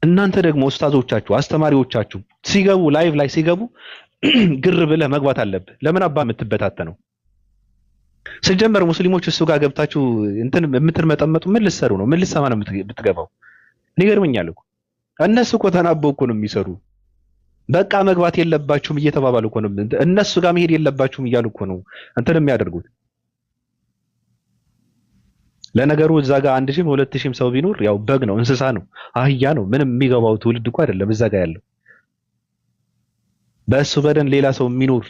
እናንተ ደግሞ ኡስታዞቻችሁ አስተማሪዎቻችሁ ሲገቡ ላይቭ ላይ ሲገቡ ግር ብለህ መግባት አለብህ። ለምን አባ የምትበታተነው? ሲጀመር ሙስሊሞች እሱ ጋር ገብታችሁ እንትን የምትርመጠመጡ ምን ልትሰሩ ነው? ምን ልትሰማ ነው የምትገባው? እኔ ይገርመኛል እኮ እነሱ እኮ ተናበው እኮ ነው የሚሰሩ። በቃ መግባት የለባችሁም እየተባባሉ እኮ ነው። እነሱ ጋር መሄድ የለባችሁም እያሉ እኮ ነው እንትን የሚያደርጉት። ለነገሩ እዛ ጋር 1000ም 2000ም ሰው ቢኖር ያው በግ ነው፣ እንስሳ ነው፣ አህያ ነው። ምንም የሚገባው ትውልድ እኮ አይደለም እዛ ጋር ያለው። በእሱ በደን ሌላ ሰው የሚኖር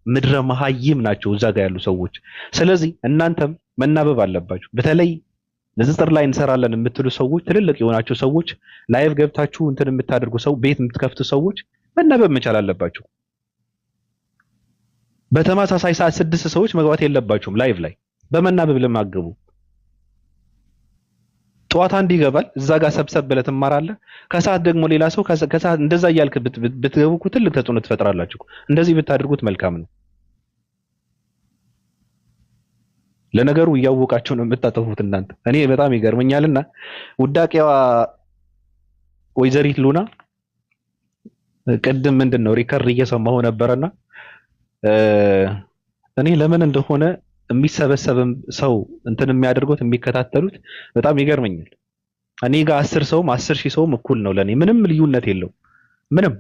ምድረ መሀይም ናቸው እዛ ጋር ያሉ ሰዎች። ስለዚህ እናንተም መናበብ አለባችሁ። በተለይ ንጽጽር ላይ እንሰራለን የምትሉ ሰዎች፣ ትልልቅ የሆናችሁ ሰዎች፣ ላይቭ ገብታችሁ እንትን የምታደርጉ ሰው፣ ቤት የምትከፍቱ ሰዎች መናበብ መቻል አለባችሁ። በተመሳሳይ ሰዓት 6 ሰዎች መግባት የለባችሁም ላይቭ ላይ በመናበብ ለማገቡ። ጠዋት አንድ ይገባል እዛ ጋር ሰብሰብ ብለህ ትማራለህ። ከሰዓት ደግሞ ሌላ ሰው ከሰዓት እንደዛ እያልክ ብትገቡ እኮ ትልቅ ተጽዕኖ ትፈጥራላችሁ። እንደዚህ ብታደርጉት መልካም ነው። ለነገሩ እያወቃችሁ ነው የምታጠፉት እናንተ። እኔ በጣም ይገርመኛልና ውዳቄዋ ወይዘሪት ሉና ቅድም ምንድነው ሪከርድ እየሰማሁ ነበርና እኔ ለምን እንደሆነ የሚሰበሰብም ሰው እንትን የሚያደርጉት የሚከታተሉት በጣም ይገርመኛል። እኔ ጋር 10 ሰውም 10,000 ሰውም እኩል ነው ለኔ፣ ምንም ልዩነት የለው። ምንም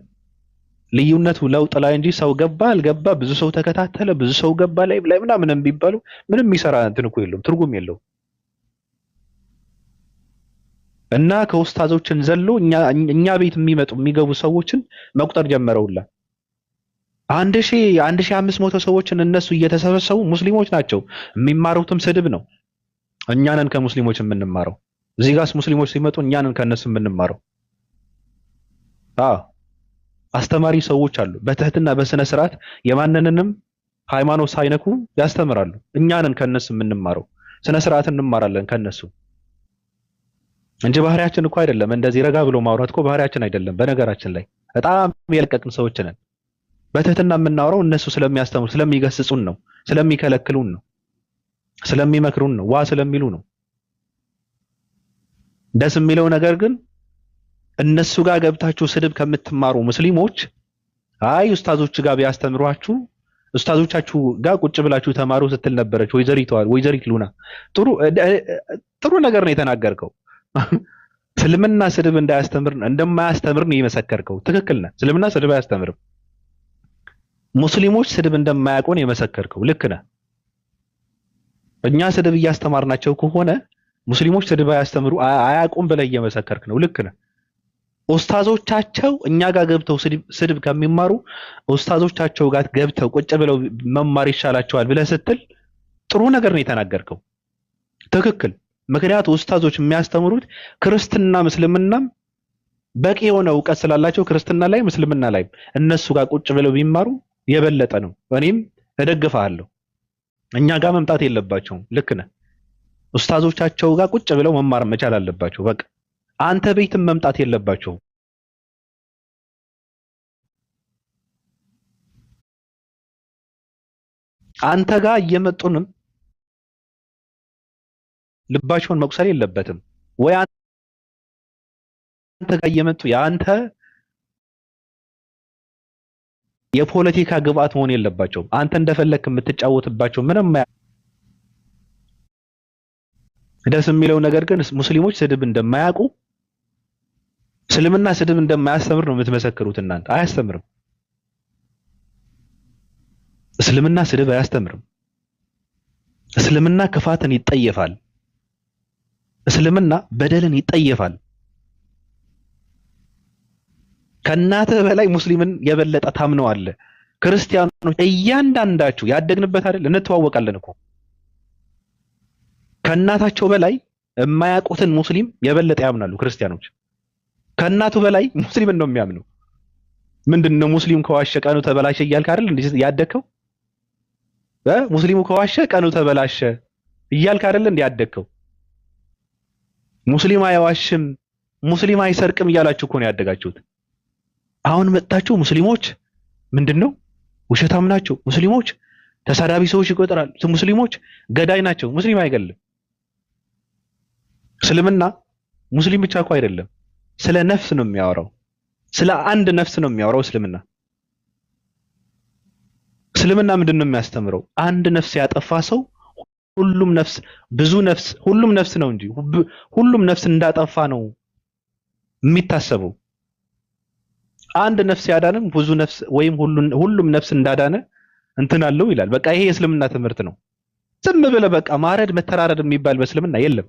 ልዩነቱ ለውጥ ላይ እንጂ ሰው ገባ አልገባ፣ ብዙ ሰው ተከታተለ፣ ብዙ ሰው ገባ ላይ ምናምን ቢባሉ ምንም የሚሰራ እንትን እኮ የለውም፣ ትርጉም የለው። እና ከኡስታዞችን ዘሎ እኛ ቤት የሚመጡ የሚገቡ ሰዎችን መቁጠር ጀመረውላ። 1500 ሰዎችን እነሱ እየተሰበሰቡ ሙስሊሞች ናቸው የሚማሩትም ስድብ ነው። እኛ ነን ከሙስሊሞች የምንማረው። እዚህ ጋርስ ሙስሊሞች ሲመጡ እኛ ነን ከነሱ የምንማረው። አስተማሪ ሰዎች አሉ በትህትና በስነ ስርዓት የማንንንም ሃይማኖት ሳይነኩ ያስተምራሉ። እኛ ነን ከነሱ የምንማረው። ስነ ስርዓት እንማራለን ከነሱ እንጂ ባህሪያችን እኮ አይደለም። እንደዚህ ረጋ ብሎ ማውራት እኮ ባህሪያችን አይደለም። በነገራችን ላይ በጣም የለቀቅን ሰዎች ነን። በትህትና የምናወራው እነሱ ስለሚያስተምሩ ስለሚገስጹን ነው፣ ስለሚከለክሉን ነው፣ ስለሚመክሩን ነው፣ ዋ ስለሚሉ ነው። ደስ የሚለው ነገር ግን እነሱ ጋር ገብታችሁ ስድብ ከምትማሩ ሙስሊሞች አይ ኡስታዞች ጋር ቢያስተምሯችሁ ኡስታዞቻችሁ ጋር ቁጭ ብላችሁ ተማሩ ስትል ነበረች ወይዘሪት ሉና። ጥሩ ነገር ነው የተናገርከው። እስልምና ስድብ እንደማያስተምር ነው የመሰከርከው። ትክክል ነህ። እስልምና ስድብ አያስተምርም። ሙስሊሞች ስድብ እንደማያውቁን የመሰከርከው ልክ ነህ። እኛ ስድብ እያስተማርናቸው ከሆነ ሙስሊሞች ስድብ አያውቁም ብለህ እየመሰከርክ ነው። ልክ ነህ። ኡስታዞቻቸው እኛ ጋር ገብተው ስድብ ከሚማሩ ኡስታዞቻቸው ጋር ገብተው ቁጭ ብለው መማር ይሻላቸዋል ብለህ ስትል ጥሩ ነገር ነው የተናገርከው። ትክክል። ምክንያቱም ኡስታዞች የሚያስተምሩት ክርስትና ምስልምናም በቂ የሆነ እውቀት ስላላቸው ክርስትና ላይ ምስልምና ላይ እነሱ ጋር ቁጭ ብለው ቢማሩ የበለጠ ነው። እኔም እደግፋለሁ። እኛ ጋር መምጣት የለባቸውም። ልክ ነህ። ኡስታዞቻቸው ጋር ቁጭ ብለው መማር መቻል አለባቸው። በቃ አንተ ቤትም መምጣት የለባቸውም። አንተ ጋር እየመጡንም ልባቸውን መቁሰል የለበትም ወይ አንተ ጋር እየመጡ የአንተ የፖለቲካ ግብአት መሆን የለባቸውም። አንተ እንደፈለክ የምትጫወትባቸው ምንም ደስ የሚለው ነገር ግን ሙስሊሞች ስድብ እንደማያውቁ እስልምና ስድብ እንደማያስተምር ነው የምትመሰክሩት እናንተ። አያስተምርም። እስልምና ስድብ አያስተምርም። እስልምና ክፋትን ይጠየፋል። እስልምና በደልን ይጠየፋል። ከእናትህ በላይ ሙስሊምን የበለጠ ታምነዋለህ። ክርስቲያኖች እያንዳንዳችሁ ያደግንበት አይደል? እንተዋወቃለን እኮ። ከእናታቸው በላይ የማያውቁትን ሙስሊም የበለጠ ያምናሉ ክርስቲያኖች። ከእናቱ በላይ ሙስሊምን ነው የሚያምነው። ምንድነው ሙስሊም ከዋሸ ቀኑ ተበላሸ እያልክ አይደል እንዴ ያደግከው? ሙስሊሙ ከዋሸ ቀኑ ተበላሸ እያልክ አይደል እንዴ ያደግከው? ሙስሊም አይዋሽም፣ ሙስሊም አይሰርቅም እያላችሁ እኮ ነው ያደጋችሁት። አሁን መጣችሁ ሙስሊሞች ምንድነው ውሸታም ናቸው፣ ሙስሊሞች ተሳዳቢ ሰዎች ይቆጠራል፣ ሙስሊሞች ገዳይ ናቸው። ሙስሊም አይገልም። እስልምና ሙስሊም ብቻ እኮ አይደለም፣ ስለ ነፍስ ነው የሚያወራው። ስለ አንድ ነፍስ ነው የሚያወራው እስልምና። እስልምና ምንድን ነው የሚያስተምረው? አንድ ነፍስ ያጠፋ ሰው ሁሉም ነፍስ ብዙ ነፍስ ሁሉም ነፍስ ነው እንጂ ሁሉም ነፍስ እንዳጠፋ ነው የሚታሰበው። አንድ ነፍስ ያዳንም ብዙ ነፍስ ወይም ሁሉም ነፍስ እንዳዳነ እንትን አለው ይላል። በቃ ይሄ የእስልምና ትምህርት ነው። ዝም ብለህ በቃ ማረድ መተራረድ የሚባል በእስልምና የለም።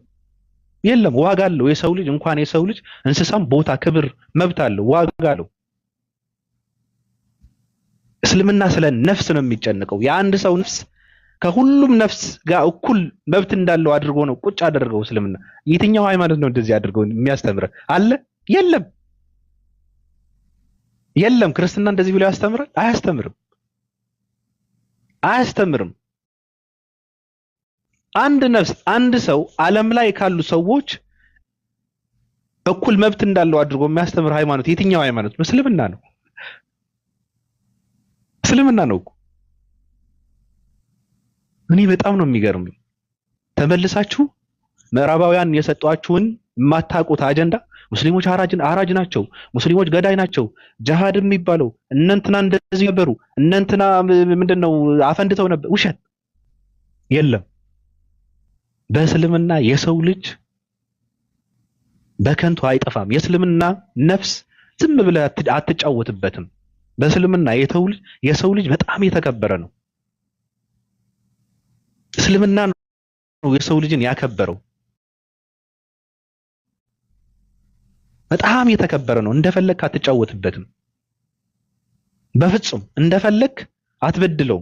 የለም፣ ዋጋ አለው። የሰው ልጅ እንኳን የሰው ልጅ እንስሳም ቦታ፣ ክብር፣ መብት አለው፣ ዋጋ አለው። እስልምና ስለ ነፍስ ነው የሚጨንቀው። የአንድ ሰው ነፍስ ከሁሉም ነፍስ ጋር እኩል መብት እንዳለው አድርጎ ነው ቁጭ አደረገው እስልምና። የትኛው ሃይማኖት ነው እንደዚህ አድርገው የሚያስተምረ አለ? የለም፣ የለም። ክርስትና እንደዚህ ብሎ ያስተምራል? አያስተምርም፣ አያስተምርም። አንድ ነፍስ አንድ ሰው ዓለም ላይ ካሉ ሰዎች እኩል መብት እንዳለው አድርጎ የሚያስተምር ሃይማኖት የትኛው ሃይማኖት ነው? እስልምና ነው። እስልምና ነው እኮ። እኔ በጣም ነው የሚገርመኝ። ተመልሳችሁ ምዕራባውያን የሰጧችሁን የማታውቁት አጀንዳ ሙስሊሞች አራጅ ናቸው፣ ሙስሊሞች ገዳይ ናቸው፣ ጂሃድ የሚባለው እነንትና እንደዚህ ነበሩ፣ እነንትና ምንድነው አፈንድተው ነበር። ውሸት የለም። በእስልምና የሰው ልጅ በከንቱ አይጠፋም። የእስልምና ነፍስ ዝም ብለህ አትጫወትበትም። በእስልምና የሰው ልጅ በጣም የተከበረ ነው። እስልምና ነው የሰው ልጅን ያከበረው። በጣም የተከበረ ነው። እንደፈለክ አትጫወትበትም። በፍጹም እንደፈለክ አትበድለው።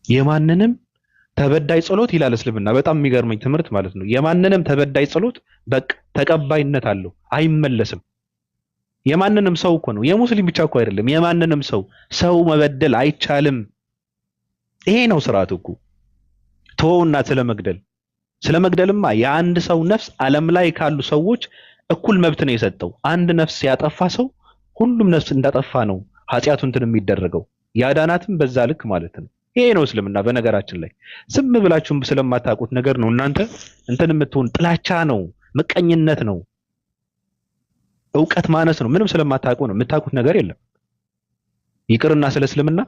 የማንንም ተበዳይ ጸሎት ይላል እስልምና። በጣም የሚገርመኝ ትምህርት ማለት ነው። የማንንም ተበዳይ ጸሎት በቃ ተቀባይነት አለው፣ አይመለስም። የማንንም ሰው እኮ ነው፣ የሙስሊም ብቻ እኮ አይደለም። የማንንም ሰው መበደል አይቻልም። ይሄ ነው ስርዓቱ እኮ። ተወውና ስለመግደልማ የአንድ ሰው ነፍስ ዓለም ላይ ካሉ ሰዎች እኩል መብት ነው የሰጠው። አንድ ነፍስ ያጠፋ ሰው ሁሉም ነፍስ እንዳጠፋ ነው ኃጢአቱ እንትን የሚደረገው። ያዳናትም በዛ ልክ ማለት ነው። ይሄ ነው እስልምና። በነገራችን ላይ ዝም ብላችሁም ስለማታውቁት ነገር ነው እናንተ እንትን የምትሆን። ጥላቻ ነው፣ ምቀኝነት ነው፣ እውቀት ማነስ ነው። ምንም ስለማታውቁ ነው። የምታውቁት ነገር የለም። ይቅርና ስለ እስልምና፣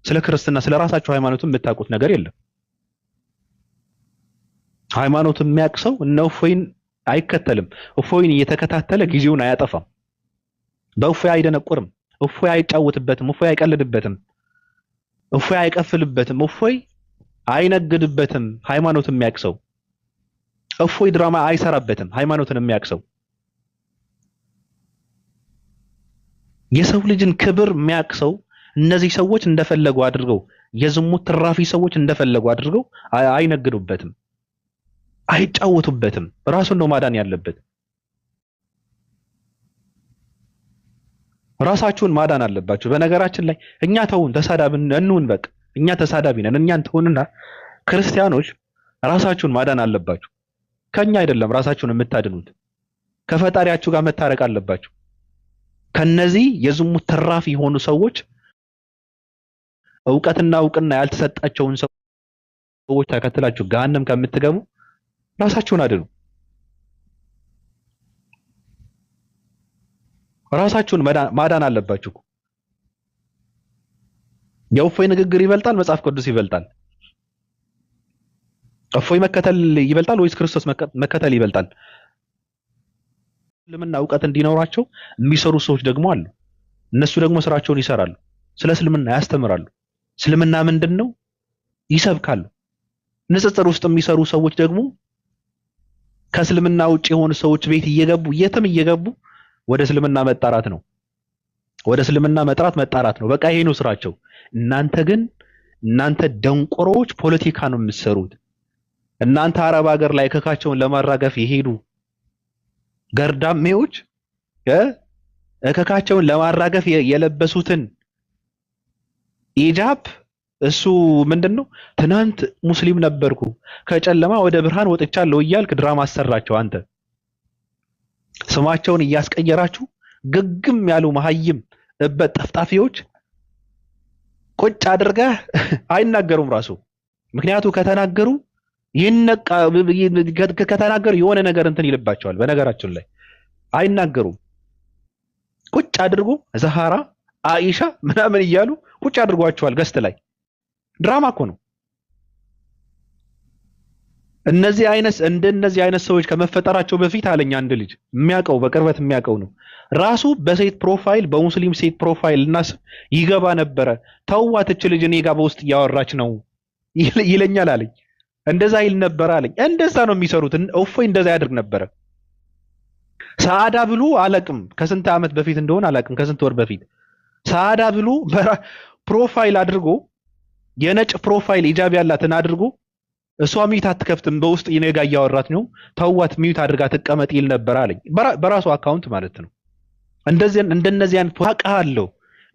ስለ ክርስትና፣ ስለ ራሳችሁ ሃይማኖትም የምታውቁት ነገር የለም። ሃይማኖት የሚያውቅ ሰው እነ እፎይን አይከተልም። እፎይን እየተከታተለ ጊዜውን አያጠፋም። በእፎይ አይደነቁርም። እፎይ አይጫወትበትም። እፎይ አይቀልድበትም። እፎይ አይቀፍልበትም። እፎይ አይነግድበትም። ሃይማኖት የሚያውቅ ሰው እፎይ ድራማ አይሰራበትም። ሃይማኖትን የሚያውቅ ሰው የሰው ልጅን ክብር የሚያውቅ ሰው እነዚህ ሰዎች እንደፈለጉ አድርገው የዝሙት ትራፊ ሰዎች እንደፈለጉ አድርገው አይነግዱበትም፣ አይጫወቱበትም። ራሱን ነው ማዳን ያለበት። ራሳችሁን ማዳን አለባችሁ። በነገራችን ላይ እኛ ተውን ተሳዳብን እንሁን፣ በቃ እኛ ተሳዳቢ ነን። እኛን ተውንና ክርስቲያኖች ራሳችሁን ማዳን አለባችሁ። ከኛ አይደለም ራሳችሁን የምታድኑት፣ ከፈጣሪያችሁ ጋር መታረቅ አለባችሁ። ከነዚህ የዝሙት ትራፊ የሆኑ ሰዎች እውቀትና እውቅና ያልተሰጣቸውን ሰዎች ተከትላችሁ ገሃነም ከምትገቡ ራሳችሁን አድኑ። ራሳችሁን ማዳን አለባችሁ። የእፎይ ንግግር ይበልጣል? መጽሐፍ ቅዱስ ይበልጣል? እፎይ መከተል ይበልጣል ወይስ ክርስቶስ መከተል ይበልጣል? እስልምና እውቀት እንዲኖራቸው የሚሰሩ ሰዎች ደግሞ አሉ። እነሱ ደግሞ ስራቸውን ይሰራሉ፣ ስለ እስልምና ያስተምራሉ። እስልምና ምንድነው ይሰብካሉ። ንጽጽር ውስጥ የሚሰሩ ሰዎች ደግሞ ከእስልምና ውጭ የሆኑ ሰዎች ቤት እየገቡ የትም እየገቡ ወደ እስልምና መጣራት ነው። ወደ እስልምና መጣራት ነው። በቃ ይሄ ነው ስራቸው። እናንተ ደንቆሮዎች ፖለቲካ ነው የምትሰሩት። እናንተ አረብ ሀገር ላይ እከካቸውን ለማራገፍ የሄዱ ገርዳሜዎች እከካቸውን ለማራገፍ የለበሱትን ኢጃብ እሱ ምንድነው? ትናንት ሙስሊም ነበርኩ ከጨለማ ወደ ብርሃን ወጥቻለሁ እያልክ ድራማ አሰራቸው። አንተ ስማቸውን እያስቀየራችሁ ግግም ያሉ መሀይም እበት ጠፍጣፊዎች ቁጭ አድርገህ አይናገሩም ራሱ። ምክንያቱ ከተናገሩ ይነቃ ከተናገሩ የሆነ ነገር እንትን ይልባቸዋል። በነገራችን ላይ አይናገሩም። ቁጭ አድርጎ ዘሃራ አኢሻ ምናምን እያሉ ቁጭ አድርጓቸዋል። ገስት ላይ ድራማ እኮ ነው። እንደነዚህ አይነት ሰዎች ከመፈጠራቸው በፊት አለኝ አንድ ልጅ የሚያውቀው በቅርበት የሚያውቀው ነው። ራሱ በሴት ፕሮፋይል በሙስሊም ሴት ፕሮፋይል እናስ ይገባ ነበረ። ተዋት እች ልጅ እኔ ጋር በውስጥ እያወራች ነው ይለኛል አለኝ። እንደዛ ይል ነበር አለኝ። እንደዛ ነው የሚሰሩት። እፎይ እንደዛ ያደርግ ነበረ። ሰዓዳ ብሎ አለቅም ከስንት ዓመት በፊት እንደሆነ አለቅም፣ ከስንት ወር በፊት ሰዓዳ ብሎ ፕሮፋይል አድርጎ የነጭ ፕሮፋይል ኢጃብ ያላትን አድርጎ እሷ ሚዩት አትከፍትም፣ በውስጥ ይነጋ እያወራት ነው፣ ተዋት ሚዩት አድርጋ ትቀመጥ ይል ነበር አለኝ። በራሱ አካውንት ማለት ነው። እንደነዚህ አይነት አውቃለሁ፣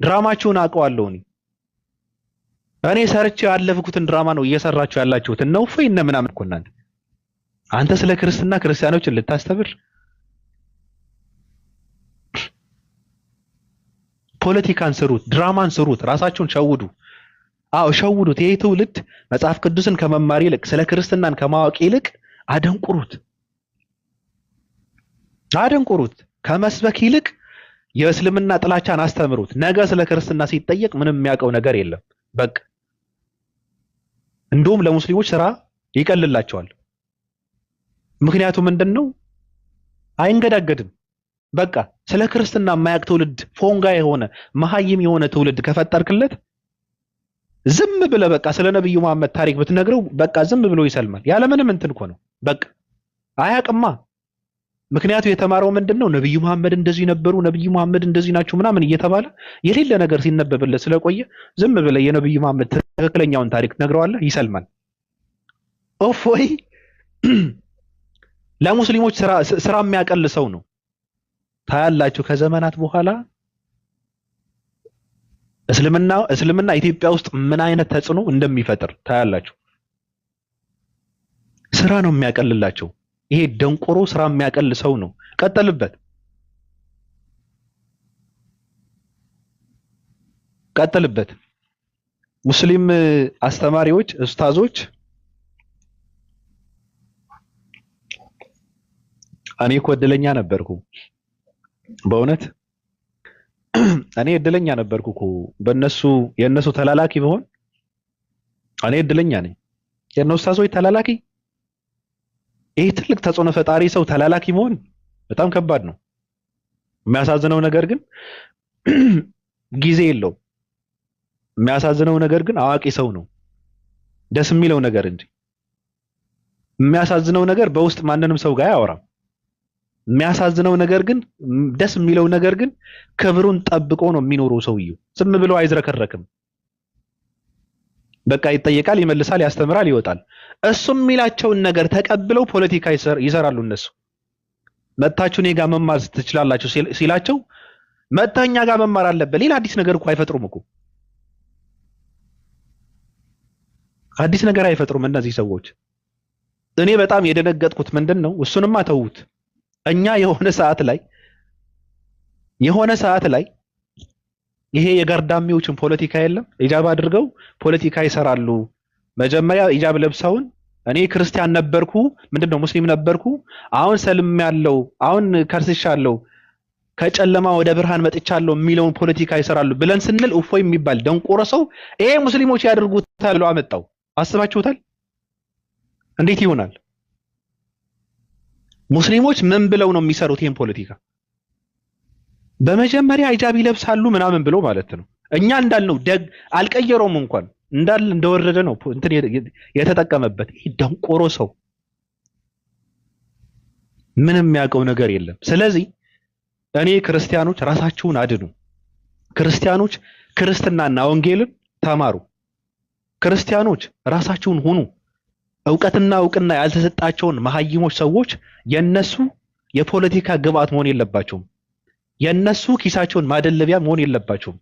ድራማችሁን አውቀዋለሁ። እኔ ሰርቼ ያለፍኩትን ድራማ ነው እየሰራችሁ ያላችሁት። ነው ፈይ እነ ምናምን እኮ እናንተ አንተ ስለ ክርስትና ክርስቲያኖችን ልታስተምር ፖለቲካን ስሩት፣ ድራማን ስሩት፣ ራሳችሁን ሸውዱ። አዎ ሸውዱት። ይሄ ትውልድ መጽሐፍ ቅዱስን ከመማር ይልቅ ስለ ክርስትናን ከማወቅ ይልቅ አደንቁሩት፣ አደንቁሩት። ከመስበክ ይልቅ የእስልምና ጥላቻን አስተምሩት። ነገ ስለ ክርስትና ሲጠየቅ ምንም የሚያውቀው ነገር የለም። በቃ እንደውም ለሙስሊሞች ስራ ይቀልላቸዋል። ምክንያቱም ምንድነው? አይንገዳገድም። በቃ ስለ ክርስትና የማያውቅ ትውልድ፣ ፎንጋ የሆነ መሀይም የሆነ ትውልድ ከፈጠርክለት ዝም ብለህ በቃ ስለ ነብዩ መሐመድ ታሪክ ብትነግረው በቃ ዝም ብሎ ይሰልማል። ያለምንም እንትን እኮ ነው። በቃ አያውቅማ። ምክንያቱ የተማረው ምንድነው? ነብዩ መሐመድ እንደዚህ ነበሩ፣ ነብዩ መሐመድ እንደዚህ ናቸው ምናምን እየተባለ የሌለ ነገር ሲነበብለት ስለቆየ ዝም ብለህ የነብዩ መሐመድ ትክክለኛውን ታሪክ ትነግረዋለህ፣ ይሰልማል። እፎይ ለሙስሊሞች ስራ የሚያቀል ሰው ነው። ታያላችሁ ከዘመናት በኋላ እስልምና ኢትዮጵያ ውስጥ ምን አይነት ተጽዕኖ እንደሚፈጥር ታያላችሁ። ስራ ነው የሚያቀልላቸው። ይሄ ደንቆሮ ስራ የሚያቀል ሰው ነው። ቀጥልበት፣ ቀጥልበት። ሙስሊም አስተማሪዎች፣ ኡስታዞች እኔ እኮ እድለኛ ነበርኩ በእውነት እኔ እድለኛ ነበርኩ እኮ የነሱ ተላላኪ ብሆን እኔ እድለኛ ነኝ። የነሱ ኡስታዞች ተላላኪ፣ ይሄ ትልቅ ተጽዕኖ ፈጣሪ ሰው ተላላኪ መሆን በጣም ከባድ ነው። የሚያሳዝነው ነገር ግን ጊዜ የለውም። የሚያሳዝነው ነገር ግን አዋቂ ሰው ነው። ደስ የሚለው ነገር እንጂ የሚያሳዝነው ነገር በውስጥ ማንንም ሰው ጋር አያወራም። የሚያሳዝነው ነገር ግን ደስ የሚለው ነገር ግን ክብሩን ጠብቆ ነው የሚኖረው ሰውየው። ዝም ብሎ አይዝረከረክም። በቃ ይጠየቃል፣ ይመልሳል፣ ያስተምራል፣ ይወጣል። እሱ የሚላቸውን ነገር ተቀብለው ፖለቲካ ይሰራሉ። እነሱ መጣችሁ እኔ ጋር መማር ትችላላችሁ ሲላቸው መጣኛ ጋር መማር አለበት። ሌላ አዲስ ነገር እኮ አይፈጥሩም እኮ አዲስ ነገር አይፈጥሩም እነዚህ ሰዎች። እኔ በጣም የደነገጥኩት ምንድነው? እሱንማ ተውት። እኛ የሆነ ሰዓት ላይ ይሄ የጋርዳሚዎችን ፖለቲካ የለም ኢጃብ አድርገው ፖለቲካ ይሰራሉ። መጀመሪያ ኢጃብ ለብሰውን እኔ ክርስቲያን ነበርኩ ምንድነው ሙስሊም ነበርኩ፣ አሁን ሰልም ያለው አሁን ከርስሻለሁ፣ ከጨለማ ወደ ብርሃን መጥቻለሁ የሚለውን ፖለቲካ ይሰራሉ ብለን ስንል እፎይ የሚባል ደንቆሮ ሰው ይሄ ሙስሊሞች ያድርጉታል ብሎ አመጣው። አስባችሁታል? እንዴት ይሆናል? ሙስሊሞች ምን ብለው ነው የሚሰሩት ይሄን ፖለቲካ? በመጀመሪያ ኢጃብ ይለብሳሉ ምናምን ብሎ ማለት ነው። እኛ እንዳልነው ደግ አልቀየረውም እንኳን እንዳል እንደወረደ ነው እንትን የተጠቀመበት። ይሄ ደንቆሮ ሰው ምንም የሚያውቀው ነገር የለም። ስለዚህ እኔ ክርስቲያኖች ራሳችሁን አድኑ። ክርስቲያኖች ክርስትናና ወንጌልን ተማሩ። ክርስቲያኖች ራሳችሁን ሁኑ። እውቀትና እውቅና ያልተሰጣቸውን መሀይሞች ሰዎች የነሱ የፖለቲካ ግብአት መሆን የለባቸውም። የነሱ ኪሳቸውን ማደለቢያ መሆን የለባቸውም።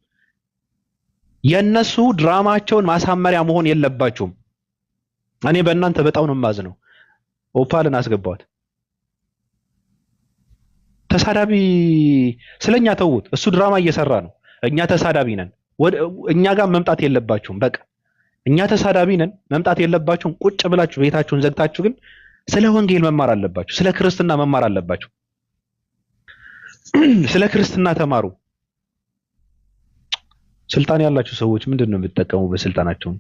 የነሱ ድራማቸውን ማሳመሪያ መሆን የለባቸውም። እኔ በእናንተ በጣም ነው የማዝነው። ኦፓልን አስገባዋት። ተሳዳቢ ስለኛ ተውት። እሱ ድራማ እየሰራ ነው። እኛ ተሳዳቢ ነን። እኛ ጋር መምጣት የለባችሁም። በቃ እኛ ተሳዳቢ ነን መምጣት የለባችሁም። ቁጭ ብላችሁ ቤታችሁን ዘግታችሁ ግን ስለ ወንጌል መማር አለባችሁ። ስለ ክርስትና መማር አለባችሁ። ስለ ክርስትና ተማሩ። ስልጣን ያላችሁ ሰዎች ምንድን ነው የምትጠቀሙ በስልጣናቸው?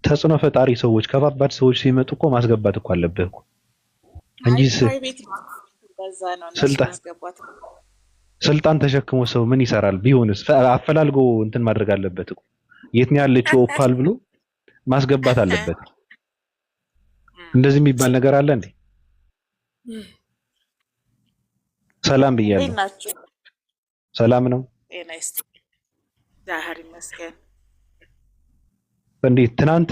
ተጽዕኖ ፈጣሪ ሰዎች ከባባድ ሰዎች ሲመጡ እኮ ማስገባት እኮ አለብህ እኮ እንጂ ስልጣን ተሸክሞ ሰው ምን ይሰራል? ቢሆንስ አፈላልጎ እንትን ማድረግ አለበት እኮ የት ነው ያለችው ኦፓል ብሎ ማስገባት አለበት። እንደዚህ የሚባል ነገር አለ እንዴ? ሰላም ብያለሁ። ሰላም ነው። እንዴት ትናንት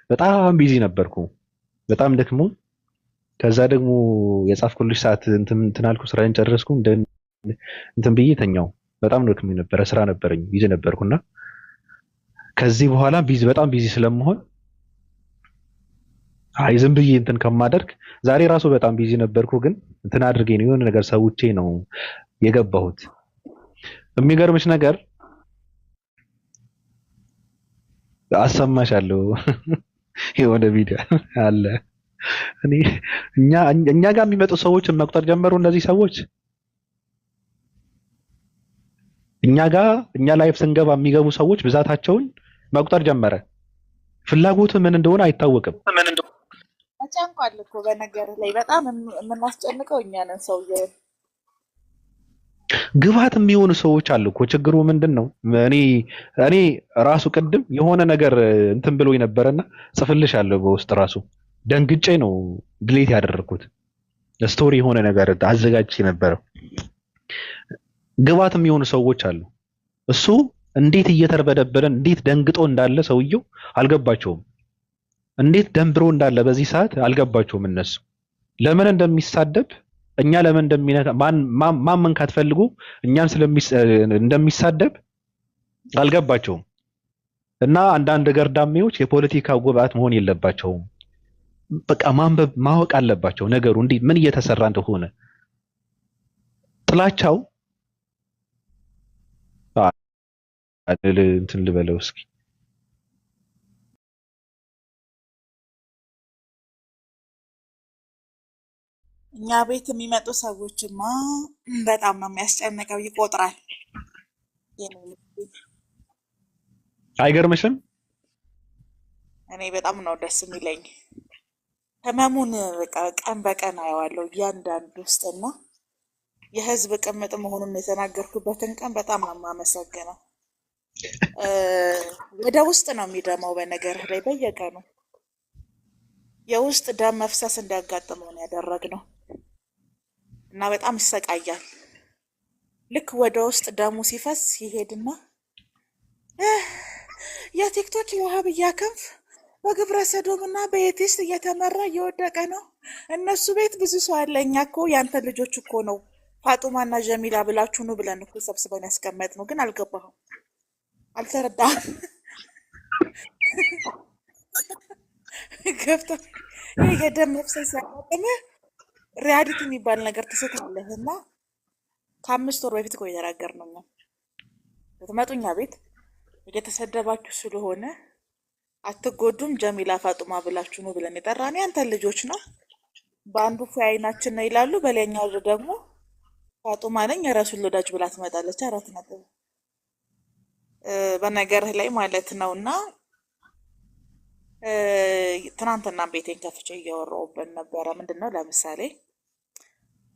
በጣም ቢዚ ነበርኩ፣ በጣም ደክሞ ከዛ ደግሞ የጻፍኩልሽ ሰዓት እንትን አልኩ፣ ስራዬን ጨረስኩ። እንትን ብዬ ተኛው። በጣም ደክሞ ነበረ፣ ስራ ነበረኝ፣ ቢዚ ነበርኩና ከዚህ በኋላ በጣም ቢዚ ስለመሆን አይ ዝም ብዬ እንትን ከማደርግ ዛሬ ራሱ በጣም ቢዚ ነበርኩ፣ ግን እንትን አድርጌ ነው የሆነ ነገር ሰውቼ ነው የገባሁት። የሚገርምሽ ነገር አሰማሻለሁ። የሆነ ቪዲዮ አለ። እኛ ጋር የሚመጡ ሰዎችን መቁጠር ጀመሩ። እነዚህ ሰዎች እኛ ላይፍ ስንገባ የሚገቡ ሰዎች ብዛታቸውን መቁጠር ጀመረ። ፍላጎቱ ምን እንደሆነ አይታወቅም። ተጨንቋል እኮ በነገር ላይ በጣም የምናስጨንቀው እኛ ነን። ሰውዬው ግባት የሚሆኑ ሰዎች አሉ እኮ። ችግሩ ምንድን ነው? እኔ ራሱ ቅድም የሆነ ነገር እንትን ብሎ ነበረና ጽፍልሻለሁ በውስጥ ራሱ ደንግጬ ነው ድሌት ያደረኩት። ስቶሪ የሆነ ነገር አዘጋጅቼ ነበረው። ግባት የሚሆኑ ሰዎች አሉ። እሱ እንዴት እየተርበደበደ እንዴት ደንግጦ እንዳለ ሰውየው አልገባቸውም። እንዴት ደንብሮ እንዳለ በዚህ ሰዓት አልገባቸውም። እነሱ ለምን እንደሚሳደብ እኛ ለምን እንደሚነካ ማን መንካት ፈልጎ እኛን እንደሚሳደብ አልገባቸውም። እና አንዳንድ ገርዳሜዎች የፖለቲካ ግብዓት መሆን የለባቸውም። በቃ ማንበብ ማወቅ አለባቸው ነገሩ እንዴት ምን እየተሰራ እንደሆነ። ጥላቻው እንትን ልበለው እስኪ እኛ ቤት የሚመጡ ሰዎችማ በጣም ነው የሚያስጨንቀው። ይቆጥራል። አይገርምሽም? እኔ በጣም ነው ደስ የሚለኝ። ህመሙን በቃ ቀን በቀን አየዋለሁ እያንዳንዱ ውስጥና የህዝብ ቅምጥ መሆኑን የተናገርኩበትን ቀን በጣም ነው የማመሰግነው። ወደ ውስጥ ነው የሚደማው። በነገርህ ላይ በየቀኑ የውስጥ ደም መፍሰስ እንዲያጋጥመው ነው ያደረግነው እና በጣም ይሰቃያል። ልክ ወደ ውስጥ ደሙ ሲፈስ ይሄድና የቲክቶክ የውሃብያ ክንፍ በግብረ ሰዶም እና በኤቲስት እየተመራ እየወደቀ ነው። እነሱ ቤት ብዙ ሰው አለ። እኛ እኮ ያንተ ልጆች እኮ ነው ፋጡማና ጀሚላ ብላችሁ ነው ብለን እኮ ሰብስበን ያስቀመጥ ነው። ግን አልገባህም፣ አልተረዳህም። ገብቶ ይህ የደም መፍሰስ ያጋጠመህ ሪያሊቲ የሚባል ነገር ትስታለህ። እና ከ5 ወር በፊት እኮ የተናገርነው ነው። ብትመጡ እኛ ቤት እየተሰደባችሁ ስለሆነ አትጎዱም፣ ጀሚላ ፋጡማ ብላችሁ ነው ብለን የጠራን ያንተ ልጆች ነው። በአንዱ ፊ አይናችን ነው ይላሉ፣ በሌላኛው ደግሞ ፋጡማ ነኝ የረሱል ወዳጅ ብላ ትመጣለች። 4 ነጥብ በነገርህ ላይ ማለት ነው። እና ትናንትና ቤቴን ከፍቼ እያወራሁበት ነበረ። ምንድነው ለምሳሌ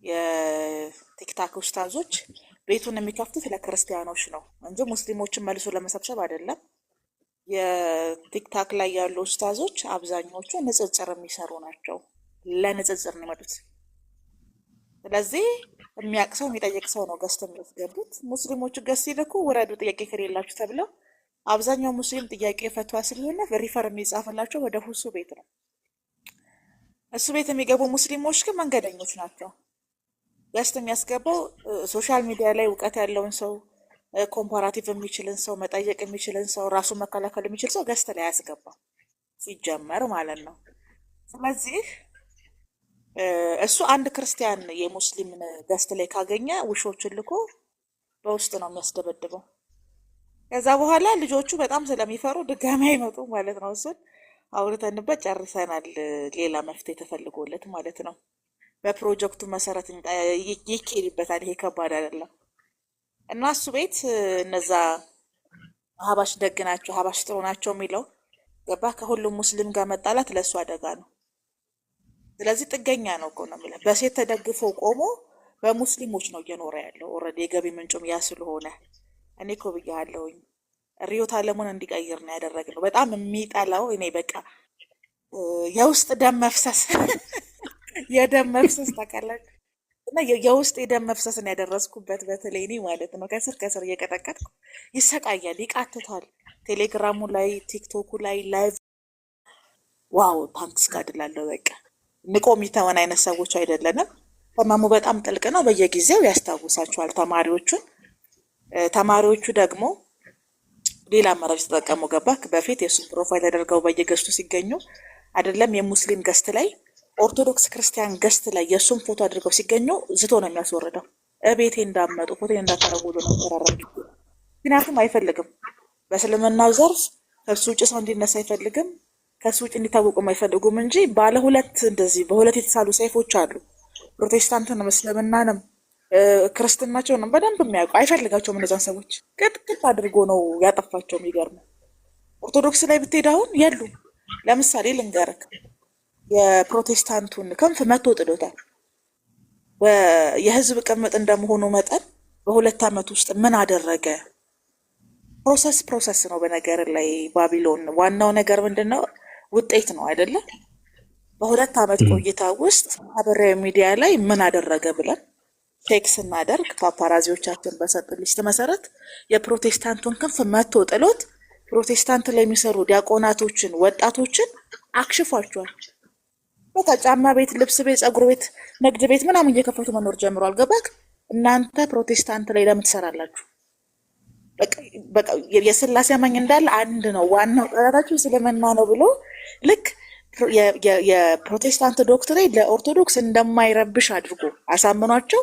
የቲክታክ ኡስታዞች ቤቱን የሚከፍቱት ለክርስቲያኖች ነው እንጂ ሙስሊሞችን መልሶ ለመሰብሰብ አይደለም። የቲክታክ ላይ ያሉ ኡስታዞች አብዛኞቹ ንጽጽር የሚሰሩ ናቸው። ለንጽጽር ነው የመጡት። ስለዚህ የሚያውቅ ሰው የሚጠይቅ ሰው ነው ገዝተው የሚያስገቡት። ሙስሊሞቹ ገዝተው ሲልኩ ውረዱ ጥያቄ ከሌላችሁ ተብለው አብዛኛው ሙስሊም ጥያቄ ፈትዋ ስለሆነ ሪፈር የሚጻፍላቸው ወደ ሁሱ ቤት ነው። እሱ ቤት የሚገቡ ሙስሊሞች ግን መንገደኞች ናቸው። ገዝተው የሚያስገባው ሶሻል ሚዲያ ላይ እውቀት ያለውን ሰው፣ ኮምፓራቲቭ የሚችልን ሰው፣ መጠየቅ የሚችልን ሰው፣ ራሱን መከላከል የሚችል ሰው ገዝተው ላይ አያስገባም ሲጀመር ማለት ነው። ስለዚህ እሱ አንድ ክርስቲያን የሙስሊም ገስት ላይ ካገኘ ውሾችን ልኮ በውስጥ ነው የሚያስደበድበው። ከዛ በኋላ ልጆቹ በጣም ስለሚፈሩ ድጋሚ አይመጡ ማለት ነው። እሱን አውርተንበት ጨርሰናል። ሌላ መፍትሄ ተፈልጎለት ማለት ነው። በፕሮጀክቱ መሰረት ይኬድበታል። ይሄ ከባድ አይደለም። እና እሱ ቤት እነዛ ሀባሽ ደግ ናቸው፣ ሀባሽ ጥሩ ናቸው የሚለው ገባ። ከሁሉም ሙስሊም ጋር መጣላት ለእሱ አደጋ ነው። ስለዚህ ጥገኛ ነው እኮ ነው የሚለው። በሴት ተደግፎ ቆሞ በሙስሊሞች ነው እየኖረ ያለው። ኦልሬዲ የገቢ ምንጩም ያ ስለሆነ እኔ እኮ ብያለሁኝ ሪዮት አለሙን እንዲቀይር ነው ያደረግነው። በጣም የሚጠላው እኔ በቃ የውስጥ ደም መፍሰስ የደም መፍሰስ ታውቃላችሁ። እና የውስጥ የደም መፍሰስን ያደረስኩበት በተለይ እኔ ማለት ነው። ከስር ከስር እየቀጠቀጥኩ ይሰቃያል፣ ይቃትታል። ቴሌግራሙ ላይ ቲክቶኩ ላይ ላይቭ ዋው ታንክስ ጋድላለሁ። በቃ ንቆ የሚተወን አይነት ሰዎች አይደለንም። ህመሙ በጣም ጥልቅ ነው። በየጊዜው ያስታውሳቸዋል ተማሪዎቹን። ተማሪዎቹ ደግሞ ሌላ አማራጭ ተጠቀሙ። ገባክ? በፊት የእሱን ፕሮፋይል ያደርገው በየገስቱ ሲገኙ አይደለም የሙስሊም ገስት ላይ ኦርቶዶክስ ክርስቲያን ገስት ላይ የእሱን ፎቶ አድርገው ሲገኙ ዝቶ ነው የሚያስወርደው። እቤቴ እንዳመጡ ፎቶ እንዳታረጉሉ ነው ተራራጅ። ምክንያቱም አይፈልግም። በእስልምናው ዘርፍ ከሱ ውጭ ሰው እንዲነሳ አይፈልግም። ከሱ ውጭ እንዲታወቁም አይፈልጉም እንጂ ባለ ሁለት እንደዚህ በሁለት የተሳሉ ሰይፎች አሉ። ፕሮቴስታንትንም እስልምናንም ክርስትናቸውንም በደንብ የሚያውቁ አይፈልጋቸውም። እነዛን ሰዎች ቅጥቅጥ አድርጎ ነው ያጠፋቸው። የሚገርመው ኦርቶዶክስ ላይ ብትሄድ አሁን የሉም። ለምሳሌ ልንገርክ፣ የፕሮቴስታንቱን ክንፍ መቶ ጥሎታል። የህዝብ ቅምጥ እንደመሆኑ መጠን በ2 ዓመት ውስጥ ምን አደረገ? ፕሮሰስ ነው። በነገር ላይ ባቢሎን ዋናው ነገር ምንድን ነው? ውጤት ነው አይደለ? በ2 ዓመት ቆይታ ውስጥ ማህበራዊ ሚዲያ ላይ ምን አደረገ ብለን ቼክ ስናደርግ ፓፓራዚዎቻችን በሰጡ ሊስት መሰረት የፕሮቴስታንቱን ክንፍ መቶ ጥሎት ፕሮቴስታንት ላይ የሚሰሩ ዲያቆናቶችን፣ ወጣቶችን አክሽፏቸዋል። በቃ ጫማ ቤት፣ ልብስ ቤት፣ ፀጉር ቤት፣ ንግድ ቤት ምናምን እየከፈቱ መኖር ጀምሯል። ገባክ? እናንተ ፕሮቴስታንት ላይ ለምን ትሰራላችሁ? በቃ የስላሴ አማኝ እንዳለ አንድ ነው፣ ዋናው ጠላታችሁ እስልምና ነው ብሎ ልክ የፕሮቴስታንት ዶክትሬት ለኦርቶዶክስ እንደማይረብሽ አድርጎ አሳምኗቸው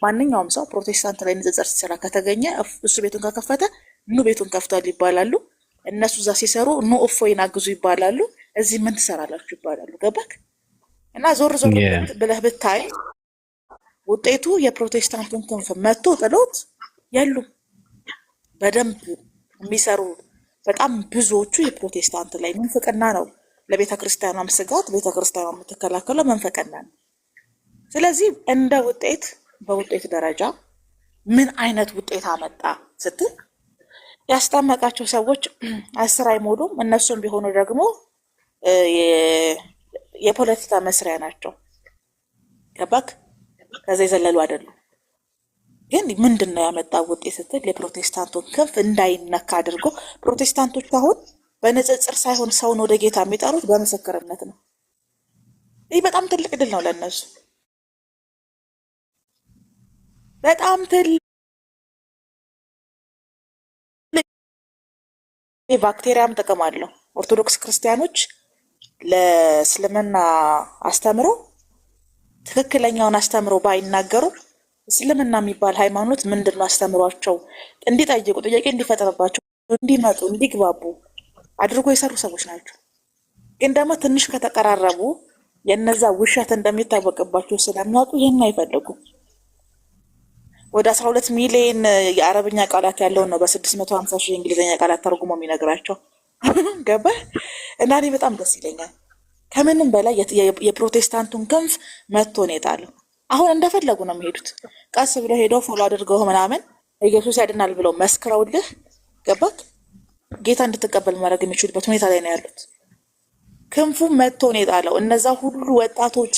ማንኛውም ሰው ፕሮቴስታንት ላይ ንጽጽር ሲሰራ ከተገኘ እሱ ቤቱን ከከፈተ ኑ ቤቱን ከፍቷል ይባላሉ። እነሱ እዛ ሲሰሩ ኑ እፎይን አግዙ ይባላሉ። እዚህ ምን ትሰራላችሁ ይባላሉ። ገባክ? እና ዞር ብለህ ብታይ ውጤቱ የፕሮቴስታንቱን ክንፍ መቶ ጥሎት የሉም። በደንብ የሚሰሩ በጣም ብዙዎቹ የፕሮቴስታንት ላይ መንፈቅና ነው። ለቤተ ክርስቲያኗም ስጋት፣ ቤተ ክርስቲያኗ የምትከላከለው መንፈቅና ነው። ስለዚህ እንደ ውጤት በውጤት ደረጃ ምን አይነት ውጤት አመጣ ስትል ያስጠመቃቸው ሰዎች 10 አይሞሉም። እነሱም ቢሆኑ ደግሞ የፖለቲካ መስሪያ ናቸው። ገባክ? ከዛ የዘለሉ አይደሉም። ግን ምንድን ነው ያመጣው ውጤት ስትል የፕሮቴስታንቱን ክንፍ እንዳይነካ አድርጎ ፕሮቴስታንቶች አሁን በንጽጽር ሳይሆን ሰውን ወደ ጌታ የሚጠሩት በምስክርነት ነው። ይህ በጣም ትልቅ ድል ነው ለእነሱ። በጣም ትልቅ ባክቴሪያም ጥቅም አለው። ኦርቶዶክስ ክርስቲያኖች ለእስልምና አስተምሮ ትክክለኛውን አስተምሮ ባይናገሩ እስልምና የሚባል ሃይማኖት ምንድን ነው አስተምሯቸው እንዲጠይቁ፣ ጥያቄ እንዲፈጠርባቸው፣ እንዲመጡ፣ እንዲግባቡ አድርጎ የሰሩ ሰዎች ናቸው። ግን ደግሞ ትንሽ ከተቀራረቡ የነዛ ውሸት እንደሚታወቅባቸው ስለሚያውቁ ይህን አይፈልጉም። ወደ 12 ሚሊዮን የአረብኛ ቃላት ያለውን ነው በ650 ሺህ የእንግሊዝኛ ቃላት ተርጉሞ የሚነግራቸው። ገባ? እና እኔ በጣም ደስ ይለኛል። ከምንም በላይ የፕሮቴስታንቱን ክንፍ መቶ ነው የጣለው። አሁን እንደፈለጉ ነው የሚሄዱት። ቀስ ብለው ሄደው ፎሎ አድርገው ምናምን ኢየሱስ ያድናል ብለው መስክረውልህ፣ ገባክ? ጌታ እንድትቀበል ማድረግ የሚችሉበት ሁኔታ ላይ ነው ያሉት። ክንፉ መቶ ነው የጣለው። እነዛ ሁሉ ወጣቶች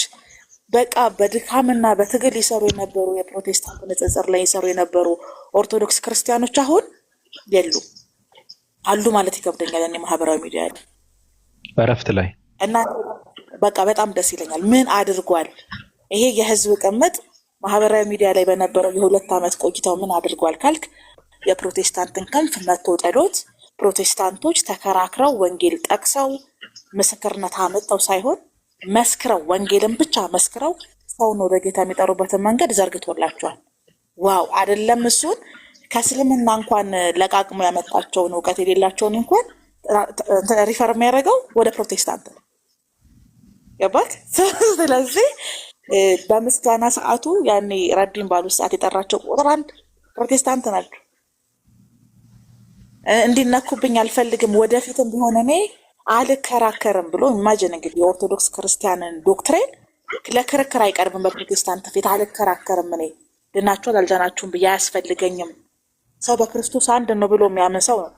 በቃ በድካምና በትግል ይሰሩ የነበሩ የፕሮቴስታንት ንጽጽር ላይ ይሰሩ የነበሩ ኦርቶዶክስ ክርስቲያኖች አሁን የሉ አሉ ማለት ይከብደኛል። እኔ ማህበራዊ ሚዲያ ላይ እረፍት ላይ እና በቃ በጣም ደስ ይለኛል። ምን አድርጓል ይሄ የህዝብ ቅምጥ ማህበራዊ ሚዲያ ላይ በነበረው የ2 ዓመት ቆይታው ምን አድርጓል ካልክ የፕሮቴስታንትን ክንፍ መቶ ጠሎት ፕሮቴስታንቶች ተከራክረው ወንጌል ጠቅሰው ምስክርነት አመጣው ሳይሆን መስክረው ወንጌልን ብቻ መስክረው ሰውን ወደ ጌታ የሚጠሩበትን መንገድ ዘርግቶላቸዋል። ዋው አይደለም እሱን ከእስልምና እንኳን ለቃቅሞ ያመጣቸውን እውቀት የሌላቸውን እንኳን ሪፈር የሚያደርገው ወደ ፕሮቴስታንት ነው። ገባክ? ስለዚህ በምስጋና ሰዓቱ ያኔ ረዲን ባሉ ሰዓት የጠራቸው ቁጥር 1 ፕሮቴስታንት ናቸው። እንዲነኩብኝ አልፈልግም፣ ወደፊትም ቢሆን እኔ አልከራከርም ብሎ ኢማጂን እንግዲህ የኦርቶዶክስ ክርስቲያንን ዶክትሬን ለክርክር አይቀርብም። በፕሮቴስታንት ፊት አልከራከርም፣ እኔ ድናችኋል አልዳናችሁም ብዬ አያስፈልገኝም። ሰው በክርስቶስ አንድ ነው ብሎ የሚያምን ሰው ነው።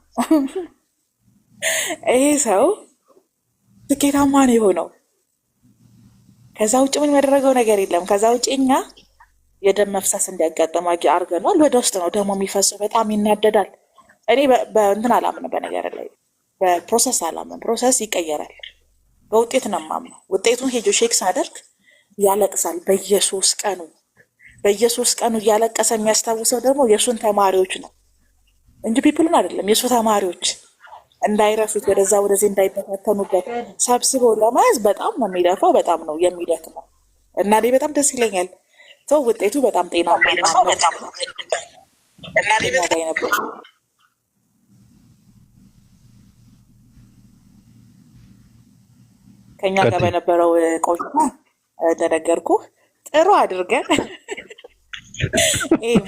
ይሄ ሰው ስኬታማ ነው የሆነው። ከዛ ውጭ ምን ያደረገው ነገር የለም። ከዛ ውጭ እኛ የደም መፍሰስ እንዲያጋጥም አድርገናል። ወደ ውስጥ ነው ደግሞ የሚፈሰው። በጣም ይናደዳል። እኔ በእንትን አላምንም፣ በነገር ላይ በፕሮሰስ አላምንም። ፕሮሰስ ይቀየራል። በውጤት ነው የማምነው። ውጤቱን ሄጆ ሼክ ሳደርግ ያለቅሳል። በየሶስት ቀኑ እያለቀሰ የሚያስታውሰው ደግሞ የእሱን ተማሪዎች ነው እንጂ ፒፕሉን አይደለም። የእሱ ተማሪዎች እንዳይረሱት ወደዛ ወደዚህ እንዳይበታተኑበት ሰብስቦ ለመያዝ በጣም ነው የሚለፋው፣ በጣም ነው የሚደክመው። እና እኔ በጣም ደስ ይለኛል። ሰው ውጤቱ በጣም ጤናማ ነበር። ከኛ ጋር በነበረው ቆይታ እንደነገርኩህ ጥሩ አድርገን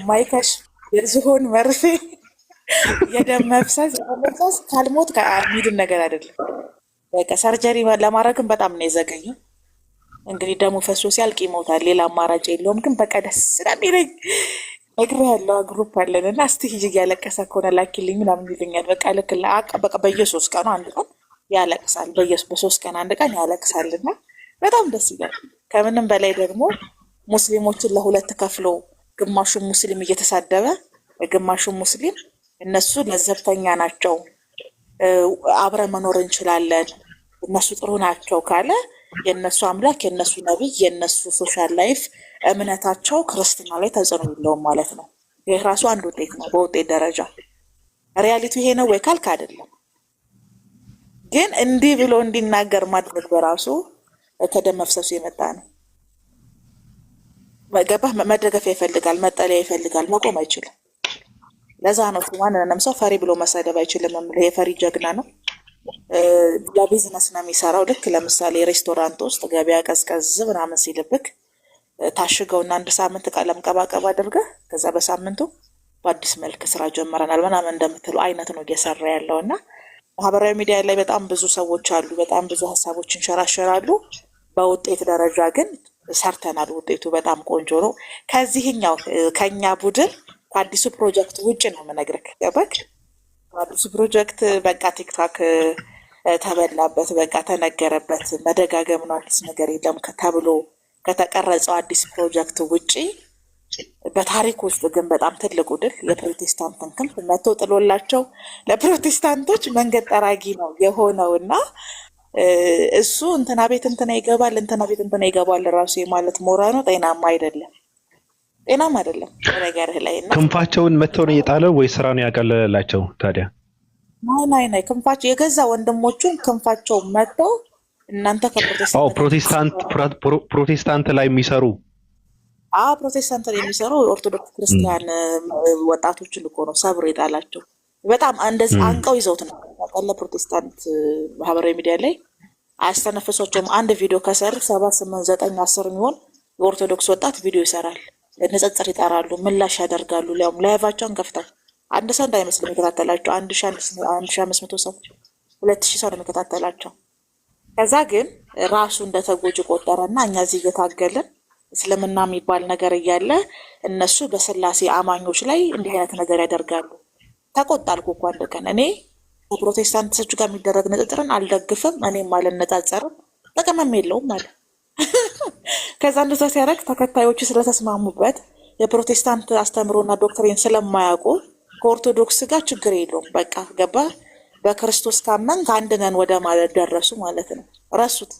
ማይከሽ የዝሆን መርፌ የደም መፍሰስ ካልሞት ከሚድን ነገር አይደለም። በቃ ሰርጀሪ ለማድረግም በጣም ነው የዘገኘው። እንግዲህ ደሙ ፈሶ ሲያልቅ ይሞታል፣ ሌላ አማራጭ የለውም። ግን በቃ ደስ ስለሚለኝ ነግሬሃለሁ። ግሩፕ አለን እና እስቲ ሂጂ እያለቀሰ ከሆነ ላኪልኝ ምናምን ይሉኛል። በቃ ልክ በቃ በየ3 ቀኑ አንድ ቀን ያለቅሳል፣ በ3 ቀን አንድ ቀን ያለቅሳልና በጣም ደስ ይላል። ከምንም በላይ ደግሞ ሙስሊሞችን ለሁለት ከፍሎ ግማሹ ሙስሊም እየተሳደበ ግማሹ ሙስሊም እነሱ ለዘብተኛ ናቸው፣ አብረን መኖር እንችላለን፣ እነሱ ጥሩ ናቸው ካለ የእነሱ አምላክ የእነሱ ነቢይ የእነሱ ሶሻል ላይፍ እምነታቸው ክርስትና ላይ ተጽዕኖ የለውም ማለት ነው። ይህ ራሱ አንድ ውጤት ነው። በውጤት ደረጃ ሪያሊቲ ይሄ ነው ወይ ካልክ አይደለም። ግን እንዲህ ብሎ እንዲናገር ማድረግ በራሱ ከደም መፍሰሱ የመጣ ነው። ገባህ? መደገፊያ ይፈልጋል፣ መጠለያ ይፈልጋል፣ መቆም አይችልም። ለዛ ነው ማንንም ሰው ፈሪ ብሎ መሳደብ አይችልም። የፈሪ ጀግና ነው። ለቢዝነስ ነው የሚሰራው። ልክ ለምሳሌ ሬስቶራንት ውስጥ ገበያ ቀዝቀዝ ምናምን ሲልብክ ታሽገውና 1 ሳምንት ቀለም ቀባቀባ አድርገህ ከዛ በሳምንቱ በአዲስ መልክ ስራ ጀመረናል ምናምን እንደምትሉ አይነት ነው እየሰራ ያለው። እና ማህበራዊ ሚዲያ ላይ በጣም ብዙ ሰዎች አሉ፣ በጣም ብዙ ሀሳቦች እንሸራሸራሉ። በውጤት ደረጃ ግን ሰርተናል። ውጤቱ በጣም ቆንጆ ነው። ከዚህኛው ከኛ ቡድን ከአዲሱ ፕሮጀክት ውጭ ነው የምነግርህ። ገባክ? አዲሱ ፕሮጀክት በቃ ቲክታክ ተበላበት፣ በቃ ተነገረበት። መደጋገም ነው፣ አዲስ ነገር የለም ተብሎ ከተቀረጸው አዲስ ፕሮጀክት ውጪ በታሪክ ውስጥ ግን በጣም ትልቁ ድል የፕሮቴስታንትን ክንፍ መቶ ጥሎላቸው ለፕሮቴስታንቶች መንገድ ጠራጊ ነው የሆነው እና እሱ እንትና ቤት እንትና ይገባል፣ እንትና ቤት እንትና ይገባል ራሱ ማለት ሞራኑ ጤናማ አይደለም። ነገርህ ላይ እና ክንፋቸውን መተው ነው የጣለው ወይ ስራ ነው ያቀለላቸው? ታዲያ ናይ ክንፋቸው የገዛ ወንድሞቹን ክንፋቸው መተው እናንተ ፕሮቴስታንት ላይ የሚሰሩ ፕሮቴስታንት ላይ የሚሰሩ ኦርቶዶክስ ክርስቲያን ወጣቶችን እኮ ነው ሰብሮ የጣላቸው። በጣም እንደዚህ አንቀው ይዘውት ነው ያቀለ ፕሮቴስታንት ማህበራዊ ሚዲያ ላይ አያስተነፍሷቸውም። አንድ ቪዲዮ ከሰሩ 7 8 9 10 የሚሆን የኦርቶዶክስ ወጣት ቪዲዮ ይሰራል። ንጽጽር ይጠራሉ፣ ምላሽ ያደርጋሉ። ሊያውም ላይቫቸውን ከፍተው አንድ ሰው እንዳይመስል የሚከታተላቸው 1500 ሰው 2000 ሰው ነው የሚከታተላቸው። ከዛ ግን ራሱ እንደተጎጂ ቆጠረና እኛ እዚህ እየታገልን እስልምና የሚባል ነገር እያለ እነሱ በስላሴ አማኞች ላይ እንዲህ አይነት ነገር ያደርጋሉ። ተቆጣልኩ እኮ አንድ ቀን እኔ ከፕሮቴስታንቶች ጋር የሚደረግ ንጽጽርን አልደግፍም፣ እኔም አልነጻጸርም፣ ጥቅምም የለውም ማለት ከዛ እንደዛ ሲያደርግ ተከታዮቹ ስለተስማሙበት የፕሮቴስታንት አስተምሮና ዶክትሪን ስለማያውቁ ከኦርቶዶክስ ጋር ችግር የለውም በቃ ገባ። በክርስቶስ ካመን ከአንድ ነን ወደ ማለት ደረሱ ማለት ነው። ረሱት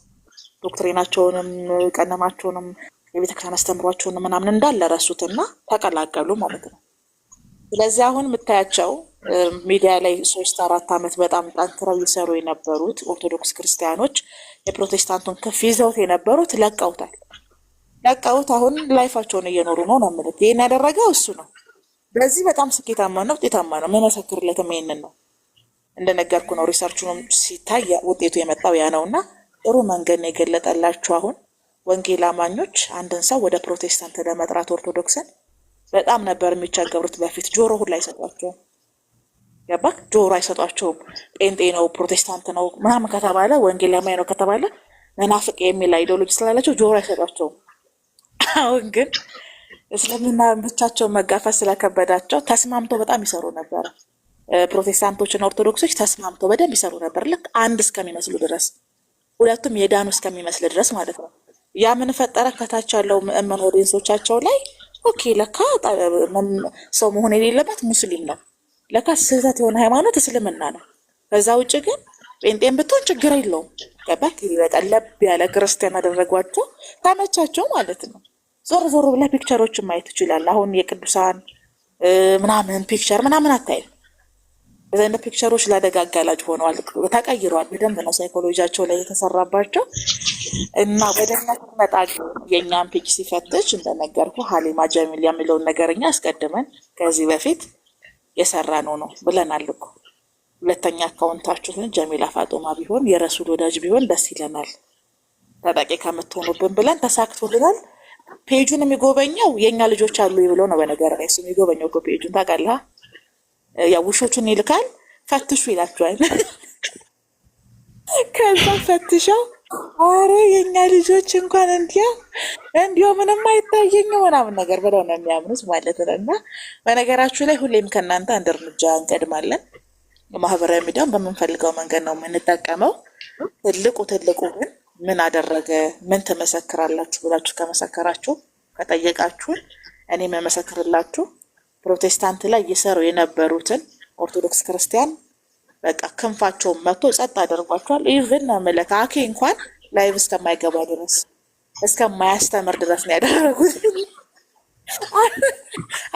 ዶክትሪናቸውንም ቀኖናቸውንም የቤተክርስቲያን አስተምሯቸውን ምናምን እንዳለ ረሱትና ተቀላቀሉ ማለት ነው። ስለዚህ አሁን የምታያቸው ሚዲያ ላይ 3-4 ዓመት በጣም ጠንክረው ይሰሩ የነበሩት ኦርቶዶክስ ክርስቲያኖች የፕሮቴስታንቱን ክፍ ይዘውት የነበሩት ለቀውት አሁን ላይፋቸውን እየኖሩ ነው የምልህ። ይህን ያደረገው እሱ ነው። በዚህ በጣም ስኬታማ ነው፣ ውጤታማ ነው። መመሰክርለትም ይሄንን ነው። እንደነገርኩ ነው። ሪሰርቹንም ሲታይ ውጤቱ የመጣው ያ ነው እና ጥሩ መንገድ ነው የገለጠላችሁ። አሁን ወንጌል አማኞች አንድን ሰው ወደ ፕሮቴስታንት ለመጥራት ኦርቶዶክስን በጣም ነበር የሚቸገሩት። በፊት ጆሮ ሁላ አይሰጧቸውም። ገባክ? ጆሮ አይሰጧቸውም። ጴንጤ ነው ፕሮቴስታንት ነው ምናምን ከተባለ ወንጌል አማኝ ነው ከተባለ መናፍቅ የሚል አይዲዮሎጂ ስላላቸው ጆሮ አይሰጧቸውም። አሁን ግን እስልምና ብቻቸውን መጋፈጥ ስለከበዳቸው ተስማምተው በጣም ይሰሩ ነበር። ፕሮቴስታንቶችና ኦርቶዶክሶች ተስማምተው በደንብ ይሰሩ ነበር፣ ልክ አንድ እስከሚመስሉ ድረስ፣ ሁለቱም የዳኑ እስከሚመስል ድረስ ማለት ነው። ያ ምን ፈጠረ? ከታች ያለው ምእመን ኦዲየንሶቻቸው ላይ ኦኬ ለካ ሰው መሆን የሌለበት ሙስሊም ነው፣ ለካ ስህተት የሆነ ሃይማኖት እስልምና ነው። ከዛ ውጭ ግን ጴንጤን ብትሆን ችግር የለውም። ገባክ? በጣም ለብ ያለ ክርስቲያን አደረጓቸው፣ ተመቻቸው ማለት ነው። ዞር ዞር ብለህ ፒክቸሮችን ማየት ትችላለህ። አሁን የቅዱሳን ምናምን ፒክቸር ምናምን አታይም። በዚህ አይነት ፒክቸሮች ለአደጋ አጋላጭ ሆነዋል፣ ተቀይረዋል። በደንብ ነው ሳይኮሎጂያቸው ላይ የተሰራባቸው እና በደህንነት መጣ። የእኛን ፔጅ ሲፈትሽ እንደነገርኩ ሀሊማ ጀሚል የሚለውን ነገርኛ አስቀድመን ከዚህ በፊት የሰራ ነው ብለናል እኮ። ሁለተኛ አካውንታችሁን ጀሚላ ፋጦማ ቢሆን የረሱል ወዳጅ ቢሆን ደስ ይለናል፣ ተጠቂ ከምትሆኑብን ብለን ተሳክቶልናል። ፔጁን የሚጎበኘው የእኛ ልጆች አሉ ብሎ ነው። በነገር ላይ እሱ የሚጎበኘው እኮ ፔጁን ታውቃለህ። ያው ውሾቹን ይልካል፣ ፈትሹ ይላችኋል። ከዛ ፈትሸው አረ የእኛ ልጆች እንኳን እንዲያው ምንም አይታየኝም ምናምን ነገር ብለው ነው የሚያምኑት ማለት ነው። እና በነገራችሁ ላይ ሁሌም ከእናንተ አንድ እርምጃ እንቀድማለን። ማህበራዊ ሚዲያን በምንፈልገው መንገድ ነው የምንጠቀመው። ትልቁ ግን ምን አደረገ ምን ትመሰክራላችሁ ብላችሁ ከመሰከራችሁ ከጠየቃችሁን እኔ መመሰክርላችሁ ፕሮቴስታንት ላይ እየሰሩ የነበሩትን ኦርቶዶክስ ክርስቲያን በቃ ክንፋቸውን መጥቶ ጸጥ አደርጓቸዋል። ኢቭን መለካ አኬ እንኳን ላይቭ እስከማይገባ ድረስ እስከማያስተምር ድረስ ነው ያደረጉት።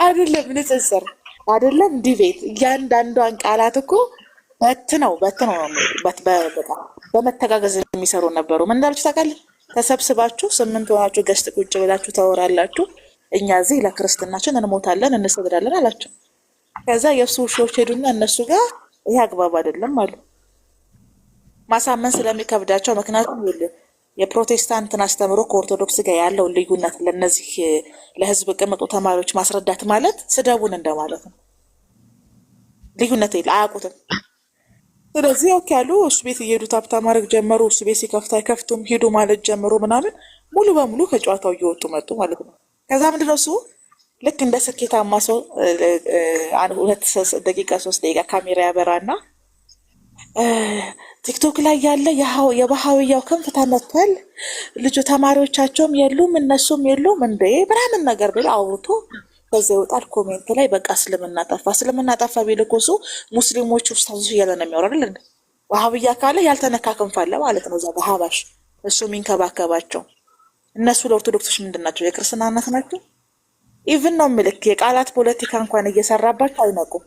አይደለም ንጽጽር አይደለም ዲቤት፣ እያንዳንዷን ቃላት እኮ በትነው በመተጋገዝ የሚሰሩ ነበሩ። ምን እንዳልችሁ ታውቃለህ? ተሰብስባችሁ 8 ሆናችሁ ገስት ቁጭ ብላችሁ ታወራላችሁ። እኛ እዚህ ለክርስትናችን እንሞታለን እንሰግዳለን አላቸው። ከዛ የእሱ ውሾች ሄዱና እነሱ ጋር ይህ አግባብ አይደለም አሉ። ማሳመን ስለሚከብዳቸው፣ ምክንያቱም የፕሮቴስታንትን አስተምሮ ከኦርቶዶክስ ጋር ያለውን ልዩነት ለነዚህ ለህዝብ ቅምጡ ተማሪዎች ማስረዳት ማለት ስደቡን እንደማለት ነው። ልዩነት አያውቁትም። ስለዚህ ኦኬ ያሉ እሱ ቤት እየሄዱ ታብታ ማድረግ ጀመሩ። እሱ ቤት ሲከፍት አይከፍቱም ሂዱ ማለት ጀመሩ ምናምን፣ ሙሉ በሙሉ ከጨዋታው እየወጡ መጡ ማለት ነው። ከዛ ምንድነው እሱ ልክ እንደ ስኬታማ ሰው 2 ደቂቃ 3 ደቂቃ ካሜራ ያበራና ቲክቶክ ላይ ያለ የባህውያው ክንፍ ተመቷል፣ ልጁ ተማሪዎቻቸውም የሉም እነሱም የሉም እንደ ምናምን ነገር ብሎ አውርቶ ከዛ ይወጣል። ኮሜንት ላይ በቃ እስልምና ጠፋ ቢል እኮ እሱ ሙስሊሞች ውስታዞች እያለ ነው የሚያወራ አይደል? ዋሃብያ ካለ ያልተነካ ክንፍ አለ ማለት ነው። እዛ በሀባሽ እሱ የሚንከባከባቸው እነሱ ለኦርቶዶክሶች ምንድን ናቸው? የክርስትና እናት ናቸው። ኢቭን ነው ምልክ የቃላት ፖለቲካ እንኳን እየሰራባቸው አይነቁም።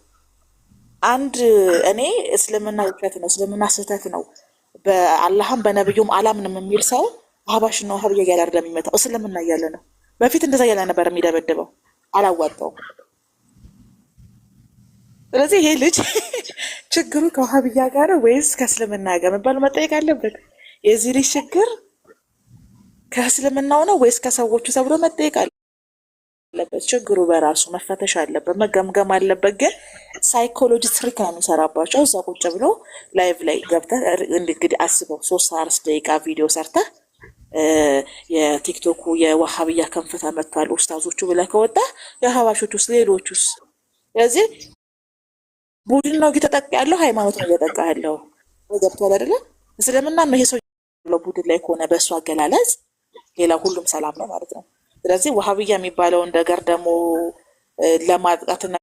አንድ እኔ እስልምና ውሸት ነው እስልምና ስህተት ነው በአላህም በነብዩም አላምንም የሚል ሰው ሀባሽ ነው ሀብያ እያለ አይደለም የሚመታው፣ እስልምና እያለ ነው። በፊት እንደዛ እያለ ነበር የሚደበድበው፣ አላዋጣውም። ስለዚህ ይሄ ልጅ ችግሩ ከውሃብያ ጋር ወይስ ከእስልምና ጋር መባል መጠየቅ አለበት። የዚህ ልጅ ችግር ከእስልምናው ነው ወይስ ከሰዎቹ ተብሎ መጠየቅ አለበት። ችግሩ በራሱ መፈተሽ አለበት፣ መገምገም አለበት። ግን ሳይኮሎጂ ትሪክ ነው የሚሰራባቸው። እዛ ቁጭ ብሎ ላይቭ ላይ ገብተህ እንግዲህ አስበው 3-4 ደቂቃ ቪዲዮ ሰርተህ የቲክቶኩ የዋሃብያ ክንፍ ተመቷል ኡስታዞቹ ብለህ ከወጣ የሀባሾች ውስጥ ሌሎቹስ? ስለዚህ ቡድን ነው እየተጠቃ ያለው፣ ሃይማኖት ነው እየተጠቃ ያለው። ገብቶሃል አይደለ? እስልምና ነው ይሄ ሰው ያለው ቡድን ላይ ከሆነ በእሱ አገላለጽ ሌላ ሁሉም ሰላም ነው ማለት ነው። ስለዚህ ዋሃብያ የሚባለውን ነገር ደግሞ ለማጥቃትና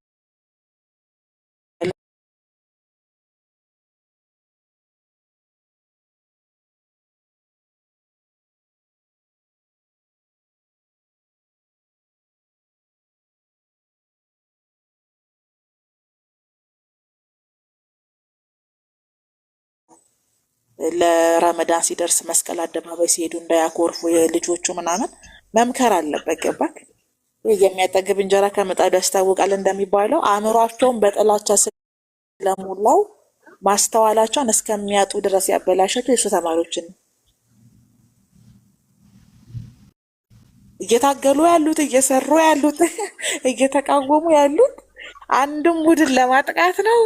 ለረመዳን ሲደርስ መስቀል አደባባይ ሲሄዱ እንዳያኮርፉ የልጆቹ ምናምን መምከር አለበት። ገባክ? የሚያጠግብ እንጀራ ከምጣዱ ያስታውቃል እንደሚባለው አእምሯቸውን በጥላቻ ስለሞላው ማስተዋላቸውን እስከሚያጡ ድረስ ያበላሸችው የእሱ ተማሪዎችን እየታገሉ ያሉት እየሰሩ ያሉት እየተቃወሙ ያሉት አንድም ቡድን ለማጥቃት ነው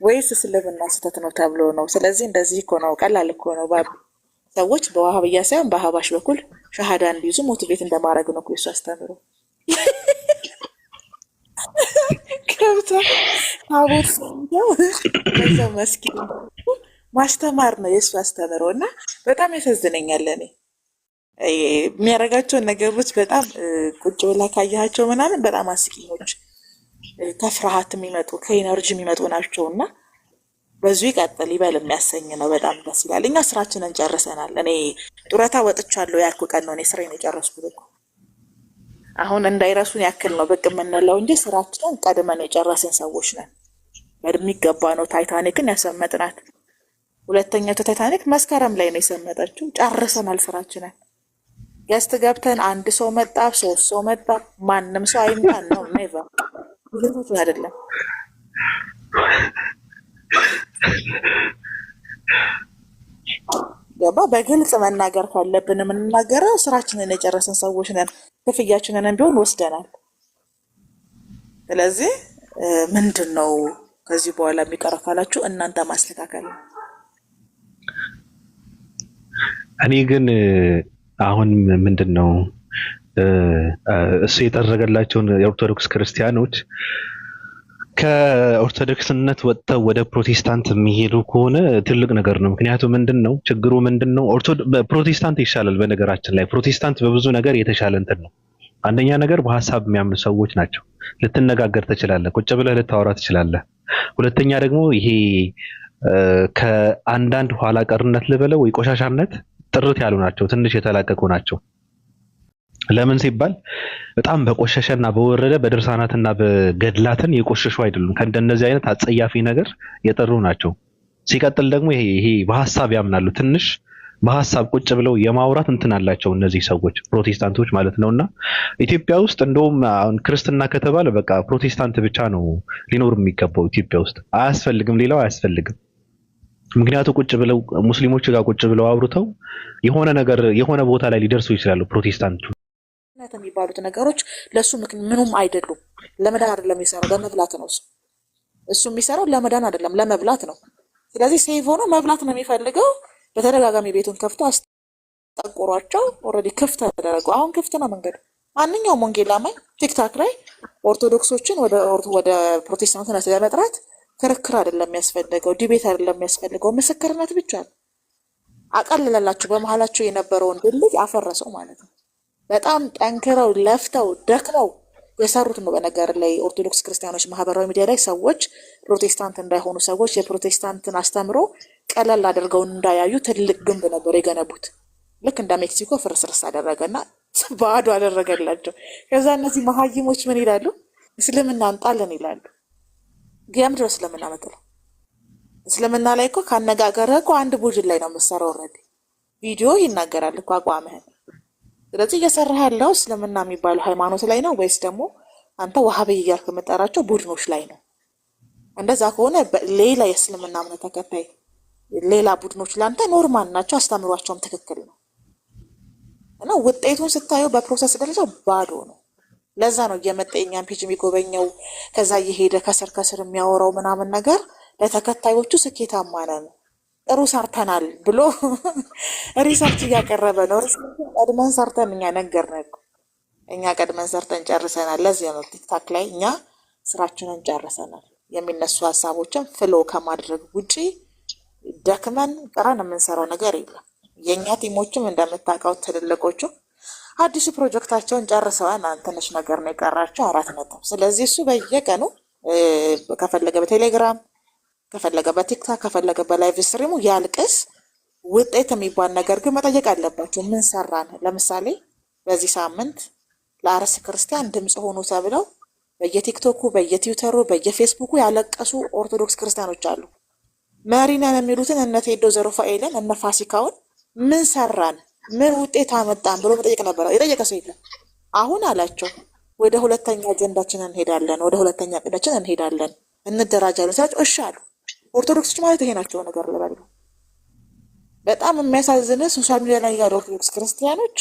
ወይስ እስልምና ስህተት ነው ተብሎ ነው? ስለዚህ እንደዚህ እኮ ነው፣ ቀላል እኮ ነው። ሰዎች በዋሃብያ ሳይሆን በአህባሽ በኩል ሸሃዳ እንዲይዙ ሞቲቬት እንደማድረግ ነው እኮ የሱ አስተምሮ። ከብታ ታቦት ሰው በዛው መስጊድ ማስተማር ነው የእሱ አስተምሮ እና በጣም ያሳዝነኛል። እኔ የሚያደርጋቸውን ነገሮች በጣም ቁጭ ብላ ካያቸው ምናምን በጣም አስቂኞች ከፍርሃት የሚመጡ ከኢነርጂ የሚመጡ ናቸው እና በዙ ይቀጥል ይበል የሚያሰኝ ነው። በጣም ደስ ይላል። እኛ ስራችንን ጨርሰናል። እኔ ጡረታ ወጥቻለሁ ያልኩ ቀን ነው እኔ ስራዬን የጨረስኩት እኮ። አሁን እንዳይረሱን ያክል ነው ብቅ የምንለው እንጂ ስራችንን ቀድመን የጨረስን ሰዎች ነን። በሚገባ ነው ታይታኒክን ያሰመጥናት። ሁለተኛው ታይታኒክ መስከረም ላይ ነው የሰመጠችው። ጨርሰናል ስራችንን። ገስት ገብተን አንድ ሰው መጣ፣ 3 ሰው መጣ፣ ማንም ሰው አይምጣን ነው ኔቨር ብዙ አይደለም። ገባ? በግልጽ መናገር ካለብን የምንናገረው ስራችንን የጨረስን ሰዎች ነን። ክፍያችንን ቢሆን ወስደናል። ስለዚህ ምንድን ነው ከዚህ በኋላ የሚቀረው ካላችሁ እናንተ ማስተካከል ነው። እኔ ግን አሁን ምንድን ነው እሱ የጠረገላቸውን የኦርቶዶክስ ክርስቲያኖች ከኦርቶዶክስነት ወጥተው ወደ ፕሮቴስታንት የሚሄዱ ከሆነ ትልቅ ነገር ነው። ምክንያቱም ምንድን ነው ችግሩ? ምንድን ነው ፕሮቴስታንት ይሻላል። በነገራችን ላይ ፕሮቴስታንት በብዙ ነገር የተሻለ እንትን ነው። አንደኛ ነገር በሀሳብ የሚያምኑ ሰዎች ናቸው። ልትነጋገር ትችላለህ፣ ቁጭ ብለህ ልታወራ ትችላለህ። ሁለተኛ ደግሞ ይሄ ከአንዳንድ ኋላ ቀርነት ልበለው ወይ ቆሻሻነት ጥርት ያሉ ናቸው፣ ትንሽ የተላቀቁ ናቸው። ለምን ሲባል በጣም በቆሸሸና በወረደ በድርሳናትና በገድላትን የቆሸሹ አይደሉም። ከእንደነዚህ አይነት አጸያፊ ነገር የጠሩ ናቸው። ሲቀጥል ደግሞ ይሄ በሀሳብ ያምናሉ። ትንሽ በሀሳብ ቁጭ ብለው የማውራት እንትን አላቸው እነዚህ ሰዎች ፕሮቴስታንቶች ማለት ነውና ኢትዮጵያ ውስጥ እንደውም አሁን ክርስትና ከተባለ በቃ ፕሮቴስታንት ብቻ ነው ሊኖር የሚገባው ኢትዮጵያ ውስጥ። አያስፈልግም፣ ሌላው አያስፈልግም። ምክንያቱ ቁጭ ብለው ሙስሊሞች ጋር ቁጭ ብለው አውርተው የሆነ ነገር የሆነ ቦታ ላይ ሊደርሱ ይችላሉ። ፕሮቴስታንቱ የሚባሉት ነገሮች ለሱ ምኑም አይደሉም። ለመዳን አይደለም የሚሰራው፣ ለመብላት ነው። እሱ የሚሰራው ለመዳን አይደለም ለመብላት ነው። ስለዚህ ሴቭ ሆኖ መብላት ነው የሚፈልገው። በተደጋጋሚ ቤቱን ከፍቶ አስጠቆሯቸው። ኦልሬዲ ክፍት ተደረገው። አሁን ክፍት ነው መንገዱ። ማንኛውም ወንጌል አማኝ ቲክታክ ላይ ኦርቶዶክሶችን ወደ ፕሮቴስታንትነት ለመጥራት ክርክር አይደለም የሚያስፈልገው፣ ዲቤት አይደለም የሚያስፈልገው፣ ምስክርነት ብቻ ነው። አቀልለላችሁ በመሀላቸው የነበረውን ድልድይ አፈረሰው ማለት ነው። በጣም ጠንክረው ለፍተው ደክመው የሰሩት ነው። በነገር ላይ ኦርቶዶክስ ክርስቲያኖች ማህበራዊ ሚዲያ ላይ ሰዎች ፕሮቴስታንት እንዳይሆኑ፣ ሰዎች የፕሮቴስታንትን አስተምሮ ቀለል አድርገው እንዳያዩ ትልቅ ግንብ ነበር የገነቡት። ልክ እንደ ሜክሲኮ ፍርስርስ አደረገና ባዶ አደረገላቸው። ከዛ እነዚህ መሀይሞች ምን ይላሉ? እስልምና እንጣለን ይላሉ። ምንድን ነው እስልምና መጥለው? እስልምና ላይ እኮ ካነጋገርህ እኮ አንድ ቡድን ላይ ነው የምትሰራው። ኦልሬዲ ቪዲዮ ይናገራል እኮ አቋምህን። ስለዚህ እየሰራህ ያለው እስልምና የሚባለው ሃይማኖት ላይ ነው ወይስ ደግሞ አንተ ዋሃቢ እያልክ የምጠራቸው ቡድኖች ላይ ነው? እንደዛ ከሆነ ሌላ የእስልምና እምነት ተከታይ ሌላ ቡድኖች ለአንተ ኖርማል ናቸው፣ አስተምሯቸውም ትክክል ነው እና ውጤቱን ስታየው በፕሮሰስ ደረጃ ባዶ ነው። ለዛ ነው እየመጣ የኛን ፔጅ የሚጎበኘው ከዛ እየሄደ ከስር ከስር የሚያወራው ምናምን ነገር ለተከታዮቹ ስኬታማ ነን ጥሩ ሰርተናል ብሎ ሪሰርች እያቀረበ ነው። ቀድመን ሰርተን እኛ ነገርነው እኮ እኛ ቀድመን ሰርተን ጨርሰናል። ለዚህ ነው ቲክታክ ላይ እኛ ስራችንን ጨርሰናል። የሚነሱ ሀሳቦችን ፍሎ ከማድረግ ውጪ ደክመን ቀረን የምንሰራው ነገር የለም። የእኛ ቲሞችም እንደምታውቀው ትልልቆቹ አዲሱ ፕሮጀክታቸውን ጨርሰዋል። ትንሽ ነገር ነው የቀራቸው 4 ነጥብ። ስለዚህ እሱ በየቀኑ ከፈለገ በቴሌግራም ከፈለገ በቲክታክ ከፈለገ በላይቭ ስትሪሙ ያልቅስ። ውጤት የሚባል ነገር ግን መጠየቅ አለባቸው። ምን ሰራን? ለምሳሌ በዚህ ሳምንት ለአርሲ ክርስቲያን ድምፅ ሆኑ ተብለው በየቲክቶኩ በየትዊተሩ በየፌስቡኩ ያለቀሱ ኦርቶዶክስ ክርስቲያኖች አሉ። መሪ ነን የሚሉትን እነ ቴዶ ዘሩፋኤልን እነ ፋሲካውን ምን ሰራን ምን ውጤት አመጣን ብሎ መጠየቅ ነበረ። የጠየቀ ሰው የለም። አሁን አላቸው ወደ ሁለተኛ አጀንዳችን እንሄዳለን፣ ወደ ሁለተኛ እቅዳችን እንሄዳለን፣ እንደራጃለን ስላቸው እሺ አሉ። ኦርቶዶክሶች ማለት ይሄ ናቸው። ነገር ልበል በጣም የሚያሳዝን ሶሻል ሚዲያ ላይ ያሉ ኦርቶዶክስ ክርስቲያኖች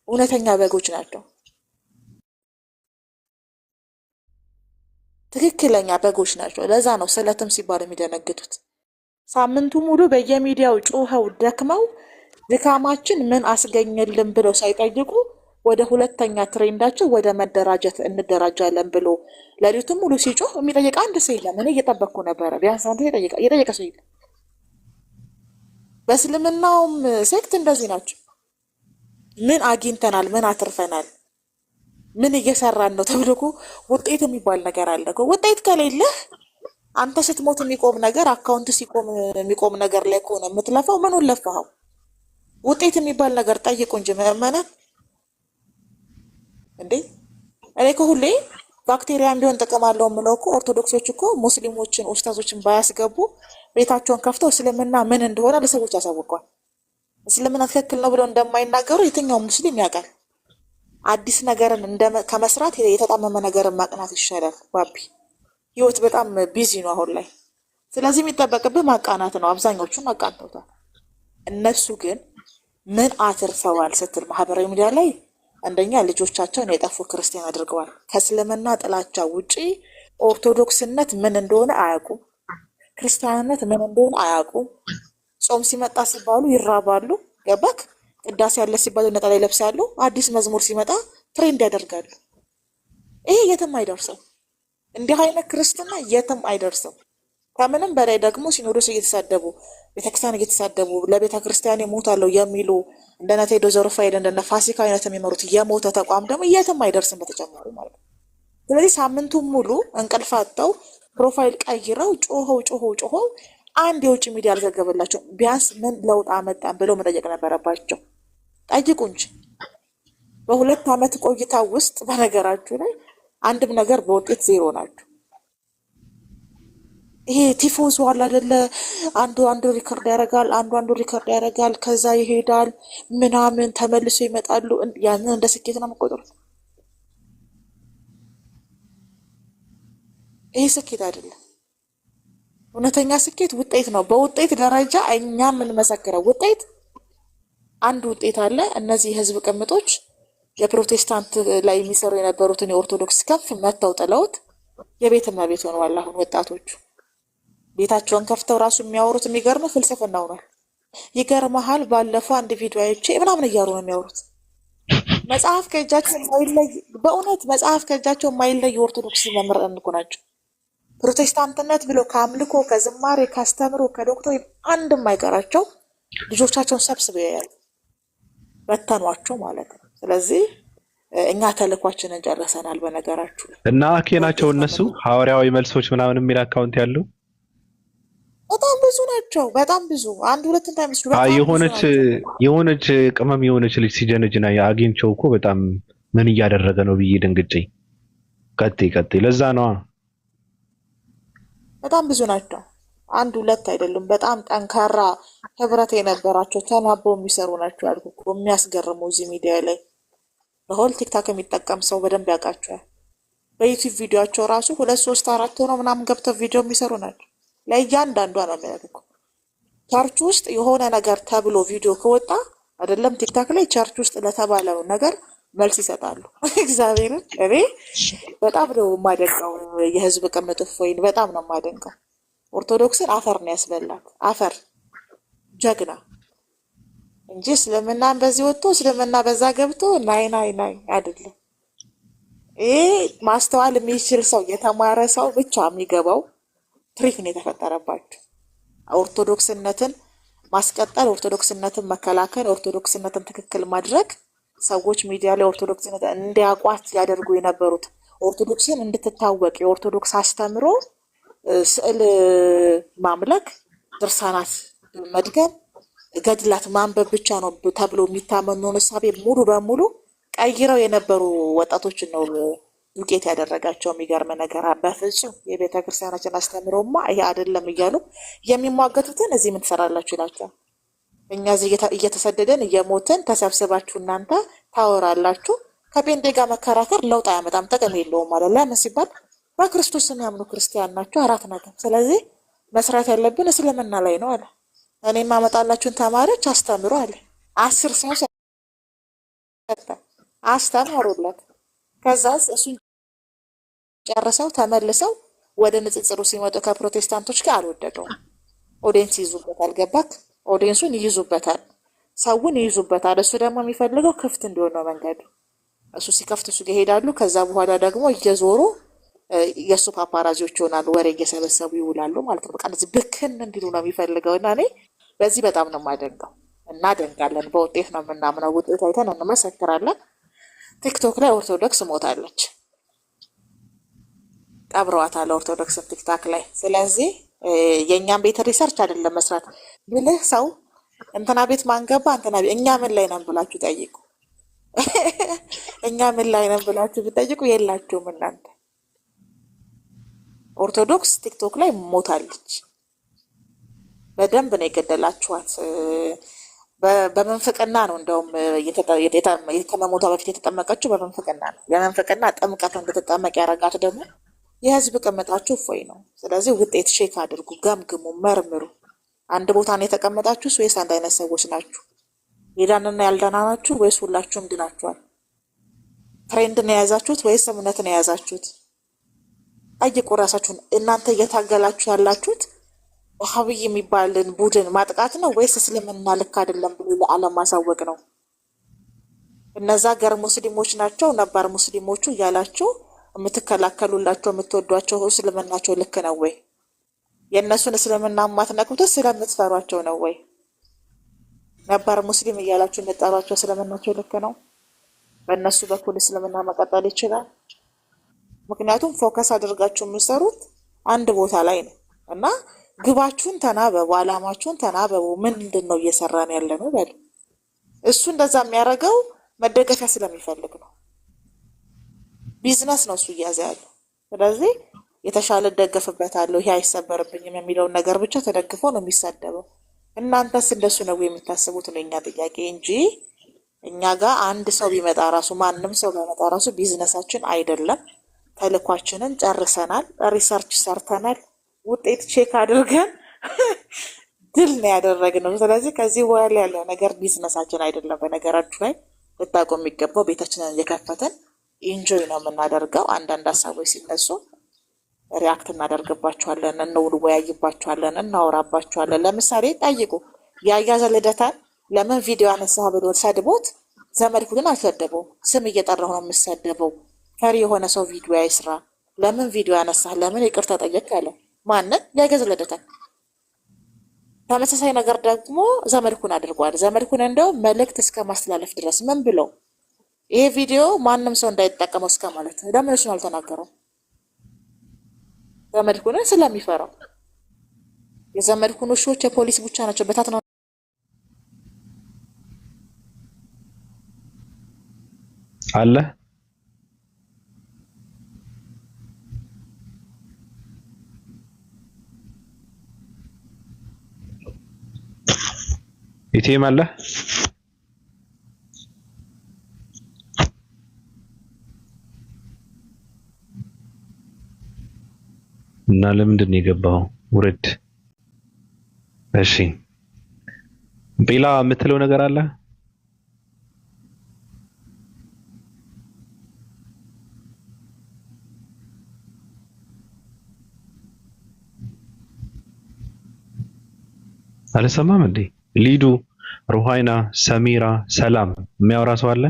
እውነተኛ በጎች ናቸው። ትክክለኛ በጎች ናቸው። ለዛ ነው ስለትም ሲባል የሚደነግጡት። ሳምንቱ ሙሉ በየሚዲያው ጮኸው ደክመው ድካማችን ምን አስገኘልን ብለው ሳይጠይቁ ወደ ሁለተኛ ትሬንዳቸው ወደ መደራጀት እንደራጃለን ብሎ ለሊቱም ሙሉ ሲጮህ የሚጠይቅ አንድ ሰው የለም። እኔ እየጠበቅኩ ነበረ። ቢያንስ አንዱ የጠየቀ ሰው የለም። በእስልምናውም ሴክት እንደዚህ ናቸው። ምን አግኝተናል? ምን አትርፈናል? ምን እየሰራን ነው ተብሎ እኮ ውጤት የሚባል ነገር አለ እኮ። ውጤት ከሌለህ አንተ ስትሞት የሚቆም ነገር አካውንት ሲቆም የሚቆም ነገር ላይ ከሆነ የምትለፋው ምኑን ለፋኸው? ውጤት የሚባል ነገር ጠይቁ እንጂ ምዕመናን እንዴ! እኔ እኮ ሁሌ ባክቴሪያም ቢሆን ጥቅም አለው የምለው እኮ ኦርቶዶክሶች እኮ ሙስሊሞችን ኡስታዞችን ባያስገቡ ቤታቸውን ከፍተው እስልምና ምን እንደሆነ ለሰዎች ያሳውቀዋል። እስልምና ትክክል ነው ብለው እንደማይናገሩ የትኛው ሙስሊም ያውቃል። አዲስ ነገርን ከመስራት የተጣመመ ነገርን ማቅናት ይሻላል። ባቢ ህይወት በጣም ቢዚ ነው አሁን ላይ። ስለዚህ የሚጠበቅብህ ማቃናት ነው። አብዛኞቹን አቃንተውታል። እነሱ ግን ምን አትርፈዋል ስትል ማህበራዊ ሚዲያ ላይ አንደኛ ልጆቻቸውን የጠፉ ክርስቲያን አድርገዋል። ከእስልምና ጥላቻ ውጪ ኦርቶዶክስነት ምን እንደሆነ አያውቁም። ክርስቲያንነት ምን እንደሆነ አያውቁም። ጾም ሲመጣ ሲባሉ ይራባሉ። ገባክ? ቅዳሴ ያለ ሲባሉ ነጠላ ይለብሳሉ። አዲስ መዝሙር ሲመጣ ትሬንድ ያደርጋሉ። ይሄ የትም አይደርስም። እንዲህ አይነት ክርስትና የትም አይደርስም። ከምንም በላይ ደግሞ ሲኖዶስ እየተሳደቡ ቤተክርስቲያን እየተሳደቡ ለቤተ ክርስቲያን እሞታለሁ የሚሉ እንደነ ቴዶ ዘሩፋኤል እንደነ ፋሲካ አይነት የሚመሩት የሞተ ተቋም ደግሞ የትም አይደርስም። በተጨማሪ ማለት ነው። ስለዚህ ሳምንቱን ሙሉ እንቅልፍ አጥተው ፕሮፋይል ቀይረው ጮኸው አንድ የውጭ ሚዲያ አልዘገበላቸው። ቢያንስ ምን ለውጥ አመጣን ብለው መጠየቅ ነበረባቸው። ጠይቁ እንጂ። በ2 ዓመት ቆይታ ውስጥ በነገራችሁ ላይ አንድም ነገር በውጤት ዜሮ ናቸው። ይሄ ቲፎዞ አለ አይደለ? አንዱ ሪከርድ ያደርጋል፣ አንዱ ሪከርድ ያደርጋል፣ ከዛ ይሄዳል ምናምን ተመልሶ ይመጣሉ። ያንን እንደ ስኬት ነው የምቆጥሩት። ይሄ ስኬት አይደለም። እውነተኛ ስኬት ውጤት ነው። በውጤት ደረጃ እኛ የምንመሰክረው ውጤት አንድ ውጤት አለ። እነዚህ የህዝብ ቅምጦች የፕሮቴስታንት ላይ የሚሰሩ የነበሩትን የኦርቶዶክስ ከፍ መተው ጥለውት የቤት እመቤት ሆነዋል። አሁን ወጣቶቹ ቤታቸውን ከፍተው ራሱ የሚያወሩት የሚገርም ፍልስፍና ሆኗል። ይገርመሃል፣ ባለፈው አንድ ቪዲዮ አይቼ ምናምን እያሉ ነው የሚያወሩት። መጽሐፍ ከእጃቸው የማይለይ በእውነት መጽሐፍ ከእጃቸው የማይለይ የኦርቶዶክስ መምህራን እኮ ናቸው። ፕሮቴስታንትነት ብሎ ከአምልኮ ከዝማሬ ካስተምሮ ከዶክትሪን አንድም አይቀራቸው ልጆቻቸውን ሰብስበው ያያሉ። በተኗቸው ማለት ነው። ስለዚህ እኛ ተልኳችንን ጨርሰናል። በነገራችሁ እና አኬ ናቸው እነሱ ሐዋርያዊ መልሶች ምናምን የሚል አካውንት ያለው በጣም ብዙ ናቸው። በጣም ብዙ አንድ ሁለት እንዳይመስሉ የሆነች ቅመም የሆነች ልጅ ሲጀነጅና አግኝቼው እኮ በጣም ምን እያደረገ ነው ብዬ ደንግጬ ቀጥይ ለዛ ነው። በጣም ብዙ ናቸው። አንድ ሁለት አይደሉም። በጣም ጠንካራ ህብረት የነበራቸው ተናበው የሚሰሩ ናቸው ያልኩ እኮ። የሚያስገርሙ እዚህ ሚዲያ ላይ በሆል ቲክታክ የሚጠቀም ሰው በደንብ ያውቃቸዋል። በዩቲዩብ ቪዲዮቸው ራሱ 2 3 4 ሆነው ምናምን ገብተው ቪዲዮ የሚሰሩ ናቸው። ለእያንዳንዷ ነው የሚያደርጉ። ቸርች ውስጥ የሆነ ነገር ተብሎ ቪዲዮ ከወጣ አይደለም ቲክታክ ላይ ቸርች ውስጥ ለተባለው ነገር መልስ ይሰጣሉ። እግዚአብሔርን እኔ በጣም ነው የማደንቀው። የህዝብ ቅምጥ እፎይን በጣም ነው የማደንቀው። ኦርቶዶክስን አፈር ነው ያስበላት። አፈር ጀግና እንጂ እስልምናን በዚህ ወጥቶ እስልምና በዛ ገብቶ ናይ አይደለም። ይሄ ማስተዋል የሚችል ሰው የተማረ ሰው ብቻ የሚገባው ትሪክ ነው የተፈጠረባቸው። ኦርቶዶክስነትን ማስቀጠል፣ ኦርቶዶክስነትን መከላከል፣ ኦርቶዶክስነትን ትክክል ማድረግ፣ ሰዎች ሚዲያ ላይ ኦርቶዶክስነትን እንዲያቋት ያደርጉ የነበሩት ኦርቶዶክስን እንድትታወቅ የኦርቶዶክስ አስተምሮ ስዕል ማምለክ፣ ድርሳናት መድገም፣ ገድላት ማንበብ ብቻ ነው ተብሎ የሚታመነውን እሳቤ ሙሉ በሙሉ ቀይረው የነበሩ ወጣቶችን ነው ዱቄት ያደረጋቸው የሚገርም ነገር በፍጹም የቤተ ክርስቲያናችን አስተምሮማ ይሄ አይደለም እያሉ የሚሟገቱትን እዚህ ምን ትሰራላችሁ ይላቸዋል። እኛ እዚህ እየተሰደደን እየሞትን ተሰብስባችሁ እናንተ ታወራላችሁ። ከጴንጤ ጋር መከራከር ለውጥ አያመጣም፣ ጥቅም የለውም ማለት ለምን ሲባል በክርስቶስ የሚያምኑ ክርስቲያን ናቸው። አራት ነገር። ስለዚህ መስራት ያለብን እስልምና ላይ ነው አለ። እኔ ማመጣላችሁን ተማሪዎች አስተምሩ አለ። 10 ሰው ሰጠ፣ አስተማሩለት። ከዛስ እሱን ጨርሰው ተመልሰው ወደ ንጽጽሩ ሲመጡ ከፕሮቴስታንቶች ጋር አልወደደውም። ኦዲየንስ ይይዙበታል። ገባክ? ኦዲየንሱን ይይዙበታል፣ ሰውን ይይዙበታል። እሱ ደግሞ የሚፈልገው ክፍት እንዲሆን ነው መንገዱ። እሱ ሲከፍት እሱ ጋር ይሄዳሉ። ከዛ በኋላ ደግሞ እየዞሩ የእሱ ፓፓራዚዎች ይሆናሉ፣ ወሬ እየሰበሰቡ ይውላሉ ማለት ነው። በቃ እንደዚህ ብክን እንዲሉ ነው የሚፈልገው። እና እኔ በዚህ በጣም ነው የማደንቀው። እናደንቃለን። በውጤት ነው የምናምነው። ውጤት አይተን እንመሰክራለን። ቲክቶክ ላይ ኦርቶዶክስ ሞታለች፣ ቀብረዋታል ኦርቶዶክስን ቲክታክ ላይ። ስለዚህ የእኛም ቤት ሪሰርች አይደለም መስራት ብልህ ሰው እንትና ቤት ማንገባ እንትና ቤት እኛ ምን ላይ ነን ብላችሁ ጠይቁ። እኛ ምን ላይ ነን ብላችሁ ብጠይቁ የላችሁም እናንተ። ኦርቶዶክስ ቲክቶክ ላይ ሞታለች። በደንብ ነው የገደላችኋት። በመንፍቅና ነው እንደውም ከመሞቷ በፊት የተጠመቀችው በመንፍቅና ነው። የመንፍቅና ጥምቀት እንድትጠመቅ ያደረጋት ደግሞ የህዝብ ቅምጣችሁ እፎይ ነው። ስለዚህ ውጤት ሼክ አድርጉ፣ ገምግሙ፣ መርምሩ። አንድ ቦታ ነው የተቀመጣችሁ ወይስ አንድ አይነት ሰዎች ናችሁ? የዳንና ያልዳና ናችሁ ወይስ ሁላችሁም ድናችኋል? ትሬንድን የያዛችሁት ወይስ እምነትን የያዛችሁት? ጠይቁ ራሳችሁን። እናንተ እየታገላችሁ ያላችሁት ወሃብይ የሚባልን ቡድን ማጥቃት ነው ወይስ እስልምና ልክ አይደለም ብሎ ለዓለም ማሳወቅ ነው? እነዛ ገር ሙስሊሞች ናቸው ነባር ሙስሊሞቹ እያላችሁ የምትከላከሉላቸው የምትወዷቸው እስልምናቸው ልክ ነው ወይ? የእነሱን እስልምና የማትነቅቱት ስለምትፈሯቸው ነው ወይ? ነባር ሙስሊም እያላችሁ የምትጠሯቸው እስልምናቸው ልክ ነው? በእነሱ በኩል እስልምና መቀጠል ይችላል? ምክንያቱም ፎከስ አድርጋችሁ የምትሰሩት አንድ ቦታ ላይ ነው እና ግባችሁን ተናበቡ፣ አላማችሁን ተናበቡ። ምንድን ነው እየሰራን ያለ ነው በሉ። እሱ እንደዛ የሚያደርገው መደገፊያ ስለሚፈልግ ነው። ቢዝነስ ነው እሱ እያዘ ያለው። ስለዚህ የተሻለ እደገፍበታለሁ ይሄ አይሰበርብኝም የሚለውን ነገር ብቻ ተደግፎ ነው የሚሳደበው። እናንተስ እንደሱ ነው የምታስቡት ነው የኛ ጥያቄ እንጂ እኛ ጋር አንድ ሰው ቢመጣ ራሱ ማንም ሰው ቢመጣ ራሱ ቢዝነሳችን አይደለም። ተልኳችንን ጨርሰናል፣ ሪሰርች ሰርተናል፣ ውጤት ቼክ አድርገን ድል ነው ያደረግነው። ስለዚህ ከዚህ በኋላ ያለው ነገር ቢዝነሳችን አይደለም። በነገራችሁ ላይ ልታውቁ የሚገባው ቤታችንን እየከፈተን ኢንጆይ ነው የምናደርገው። አንዳንድ ሀሳቦች ሲነሱ ሪያክት እናደርግባቸዋለን፣ እንወያይባቸዋለን፣ እናወራባቸዋለን። ለምሳሌ ጠይቁ የአያዘ ልደታን ለምን ቪዲዮ አነሳህ ብሎ ሰድቦት ዘመድኩንን አልሰደበው። ስም እየጠራሁ ነው የምሰደበው። ፈሪ የሆነ ሰው ቪዲዮ አይስራ። ለምን ቪዲዮ ያነሳህ? ለምን ይቅርታ ጠየቅ ያለው ማንን? የአያዘ ልደታን። ተመሳሳይ ነገር ደግሞ ዘመድኩን አድርጓል። ዘመድኩን እንደው መልእክት እስከ ማስተላለፍ ድረስ ምን ብለው ይሄ ቪዲዮ ማንም ሰው እንዳይጠቀመው እስከ ማለት ለምን እሱን አልተናገረው? ዘመድኩንን ስለሚፈራው። የዘመድኩን ውሾች የፖሊስ ብቻ ናቸው። በታት ነው አለ ኢቲኤም አለ እና ለምንድን ነው የገባው? ውረድ። እሺ ሌላ የምትለው ነገር አለ? አልሰማም እንዴ? ሊዱ፣ ሩሃይና፣ ሰሚራ፣ ሰላም የሚያወራ ሰው አለ?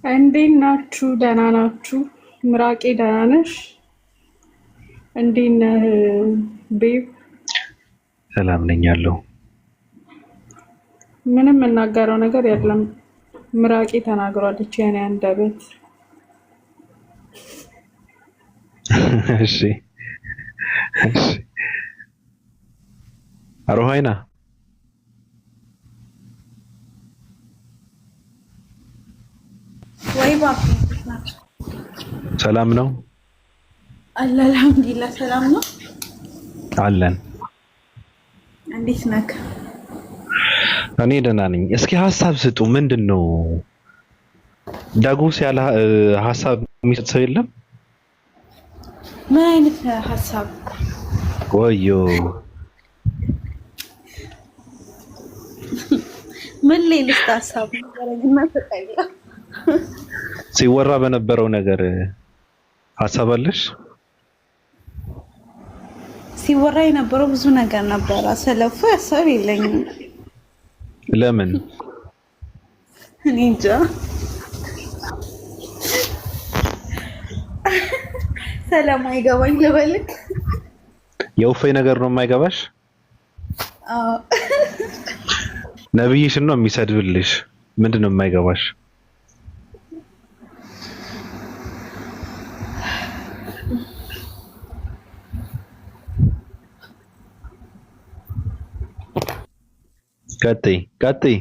እንዴት ናችሁ? ደህና ናችሁ? ምራቄ ደህና ነሽ? እንዴት ነህ ቤብ? ሰላም ነኝ ያለው። ምንም የምናገረው ነገር የለም። ምራቄ ተናግሯለች የኔ አንደበት። እሺ እሺ። ሩሃይና ወይ ባቢ እንዴት ናችሁ? ሰላም ነው አለ አልሐምዱሊላህ ሰላም ነው አለን። እንዴት ነህ? እኔ ደህና ነኝ። እስኪ ሀሳብ ስጡ። ምንድን ነው ዳጉስ ያለ ሀሳብ የሚሰጥ ሰው የለም? ምን አይነት ሀሳብ? ወዮ ምን ሌልስ ሀሳብ ነገርና ተጠይቃ ሲወራ በነበረው ነገር ሀሳብ አለሽ? ሲወራ የነበረው ብዙ ነገር ነበር። ስለፉ ሀሳብ የለኝም። ለምን? እኔ እንጃ። ሰላም አይገባኝ ልበልክ። የውፌ ነገር ነው የማይገባሽ? አዎ ነብይሽን ነው የሚሰድብልሽ። ምንድን ነው የማይገባሽ? ቀጥይ።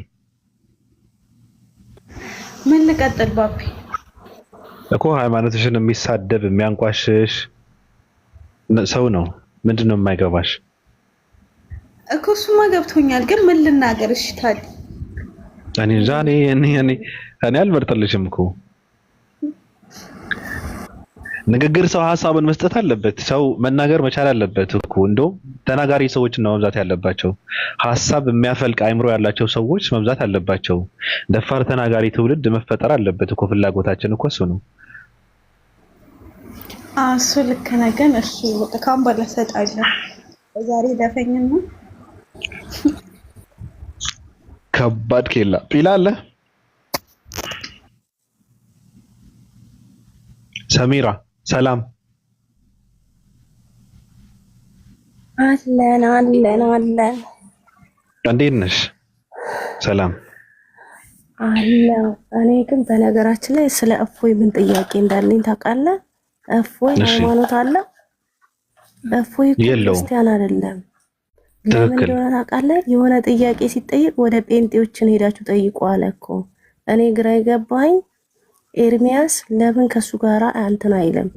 ምን ልቀጥል ባቢ? እኮ ሃይማኖትሽን የሚሳደብ የሚያንቋሽሽ ሰው ነው። ምንድን ነው የማይገባሽ? እኮ እሱማ ገብቶኛል፣ ግን ምን ልናገር? እሺ ታዲያ እኔ እንጃ። እኔ አልመርጥልሽም እኮ። ንግግር ሰው ሀሳቡን መስጠት አለበት። ሰው መናገር መቻል አለበት እኮ። እንደውም ተናጋሪ ሰዎችን ነው መብዛት ያለባቸው። ሀሳብ የሚያፈልቅ አይምሮ ያላቸው ሰዎች መብዛት አለባቸው። ደፋር ተናጋሪ ትውልድ መፈጠር አለበት እኮ። ፍላጎታችን እኮ እሱ ነው። እሱ ልክ ነህ። ግን እሺ በቃ ካሁን በኋላ እሰጣለሁ። ዛሬ ደፈኝና ከባድ ኬላ ፒላ አለ። ሰሚራ ሰላም አለን። እንዴት ነሽ? ሰላም አለው። እኔ ግን በነገራችን ላይ ስለ እፎይ ምን ጥያቄ እንዳለኝ ታውቃለህ? እፎይ ሃይማኖት አለው? እፎይ ክርስቲያን አይደለም። ለምን እንደሆነ ታውቃለህ? የሆነ ጥያቄ ሲጠይቅ ወደ ጴንጤዎችን ሄዳችሁ ጠይቁ አለ እኮ። እኔ ግራ የገባኝ ኤርሚያስ ለምን ከሱ ጋራ እንትን አይልም?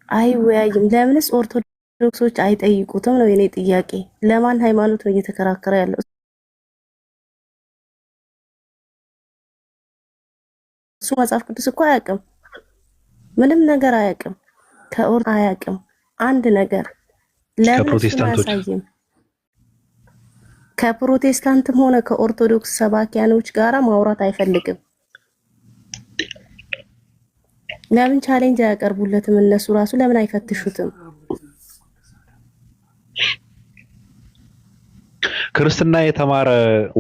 አይወያይም? ለምንስ ኦርቶዶክሶች አይጠይቁትም ነው የኔ ጥያቄ። ለማን ሃይማኖት ነው እየተከራከረ ያለው? እሱ መጽሐፍ ቅዱስ እኮ አያውቅም፣ ምንም ነገር አያውቅም፣ ከኦር አያውቅም አንድ ነገር። ለምን አያሳይም? ከፕሮቴስታንትም ሆነ ከኦርቶዶክስ ሰባኪያኖች ጋራ ማውራት አይፈልግም። ለምን ቻሌንጅ አያቀርቡለትም? እነሱ ራሱ ለምን አይፈትሹትም? ክርስትና የተማረ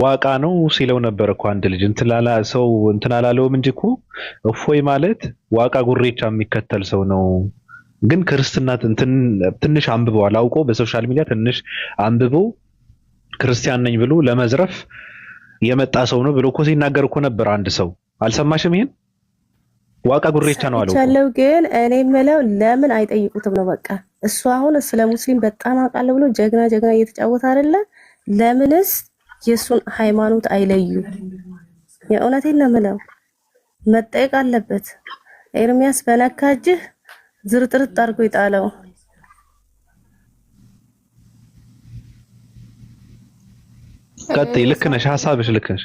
ዋቃ ነው ሲለው ነበር እኮ አንድ ልጅ። እንትን አላለውም እንጂ እኮ እፎይ ማለት ዋቃ ጉሬቻ የሚከተል ሰው ነው። ግን ክርስትና ትንሽ አንብበዋል፣ አውቆ በሶሻል ሚዲያ ትንሽ አንብቦ ክርስቲያን ነኝ ብሎ ለመዝረፍ የመጣ ሰው ነው ብሎ እኮ ሲናገር እኮ ነበር አንድ ሰው። አልሰማሽም? ይሄን ዋቃ ጉሬቻ ነው አለው እኮ። ግን እኔ የምለው ለምን አይጠይቁትም ነው በቃ። እሱ አሁን ስለ ሙስሊም በጣም አውቃለሁ ብሎ ጀግና እየተጫወተ አይደለ? ለምንስ የሱን ሃይማኖት አይለዩ? የእውነቴን ነው የምለው፣ መጠየቅ አለበት። ኤርሚያስ በነካጅህ ዝርጥርጥ አድርጎ ይጣለው። ቀጥይ። ልክ ነሽ፣ ሀሳብሽ ልክ ነሽ።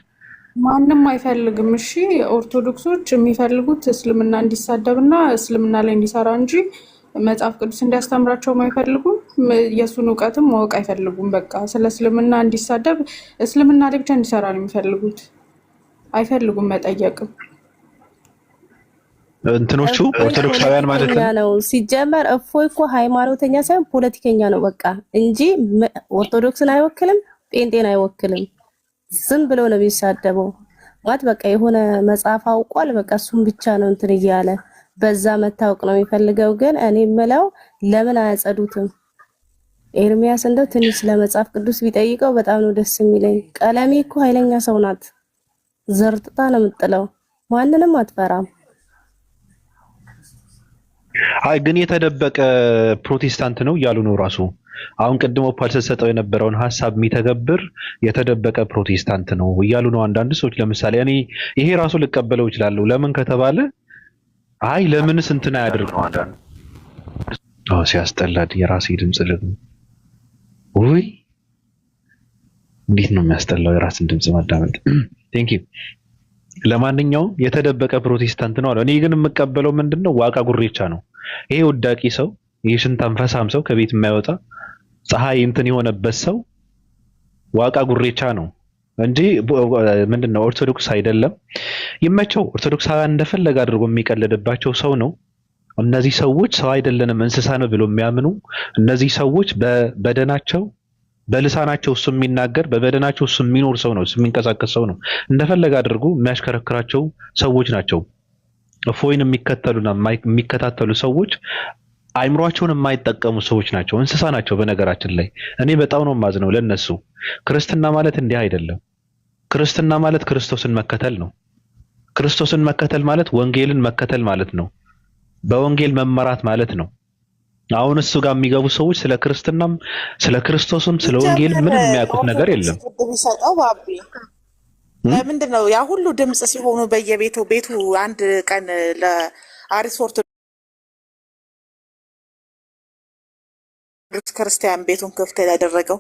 ማንም አይፈልግም። እሺ ኦርቶዶክሶች የሚፈልጉት እስልምና እንዲሳደብና እስልምና ላይ እንዲሰራ እንጂ መጽሐፍ ቅዱስ እንዲያስተምራቸውም አይፈልጉም። የሱን እውቀትም ማወቅ አይፈልጉም። በቃ ስለ እስልምና እንዲሳደብ እስልምና ላይ ብቻ እንዲሰራ ነው የሚፈልጉት። አይፈልጉም መጠየቅም። እንትኖቹ ኦርቶዶክሳውያን ማለት ነው። ሲጀመር እፎይ እኮ ሃይማኖተኛ ሳይሆን ፖለቲከኛ ነው በቃ እንጂ ኦርቶዶክስን አይወክልም፣ ጴንጤን አይወክልም። ዝም ብሎ ነው የሚሳደበው ማለት በቃ የሆነ መጽሐፍ አውቋል። በቃ እሱም ብቻ ነው እንትን እያለ በዛ መታወቅ ነው የሚፈልገው። ግን እኔ የምለው ለምን አያጸዱትም? ኤርሚያስ እንደው ትንሽ ስለመጽሐፍ ቅዱስ ቢጠይቀው በጣም ነው ደስ የሚለኝ። ቀለሜ እኮ ኃይለኛ ሰው ናት፣ ዘርጥጣ ነው የምጥለው፣ ማንንም አትፈራም። አይ ግን የተደበቀ ፕሮቴስታንት ነው እያሉ ነው ራሱ። አሁን ቅድሞ ፓል ስትሰጠው የነበረውን ሀሳብ የሚተገብር የተደበቀ ፕሮቴስታንት ነው እያሉ ነው አንዳንድ ሰዎች። ለምሳሌ እኔ ይሄ ራሱ ልቀበለው እችላለሁ። ለምን ከተባለ አይ ለምንስ እንትን አያደርገው አንዳንድ ሲያስጠላድ የራሴ ድምፅ ደግሞ ውይ እንዴት ነው የሚያስጠላው የራስን ድምፅ ማዳመጥ። ቴንክ ዩ። ለማንኛውም የተደበቀ ፕሮቴስታንት ነው አለ። እኔ ግን የምቀበለው ምንድነው ዋቃ ጉሬቻ ነው። ይሄ ውዳቂ ሰው፣ ይሄ ሽንታም ፈሳም ሰው፣ ከቤት የማይወጣ ፀሐይ እንትን የሆነበት ሰው ዋቃ ጉሬቻ ነው እንጂ ምንድነው ኦርቶዶክስ አይደለም። ይመቸው። ኦርቶዶክሳውያን እንደፈለገ አድርጎ የሚቀልድባቸው ሰው ነው። እነዚህ ሰዎች ሰው አይደለንም እንስሳ ነው ብሎ የሚያምኑ እነዚህ ሰዎች በበደናቸው በልሳናቸው እሱ የሚናገር በበደናቸው እሱ የሚኖር ሰው ነው፣ እሱ የሚንቀሳቀስ ሰው ነው። እንደፈለገ አድርጎ የሚያሽከረክራቸው ሰዎች ናቸው። እፎይን የሚከተሉና የሚከታተሉ ሰዎች አይምሯቸውን የማይጠቀሙ ሰዎች ናቸው፣ እንስሳ ናቸው። በነገራችን ላይ እኔ በጣም ነው የማዝነው ለነሱ። ክርስትና ማለት እንዲህ አይደለም። ክርስትና ማለት ክርስቶስን መከተል ነው። ክርስቶስን መከተል ማለት ወንጌልን መከተል ማለት ነው። በወንጌል መመራት ማለት ነው። አሁን እሱ ጋር የሚገቡ ሰዎች ስለ ክርስትናም ስለ ክርስቶስም ስለ ወንጌል ምንም የሚያውቁት ነገር የለም። ቢሰጠው ባቢ ለምንድን ነው ያ ሁሉ ድምጽ ሲሆኑ በየቤቱ አንድ ቀን ለአሪስ ኦርቶዶክስ ክርስቲያን ቤቱን ክፍት ያደረገው?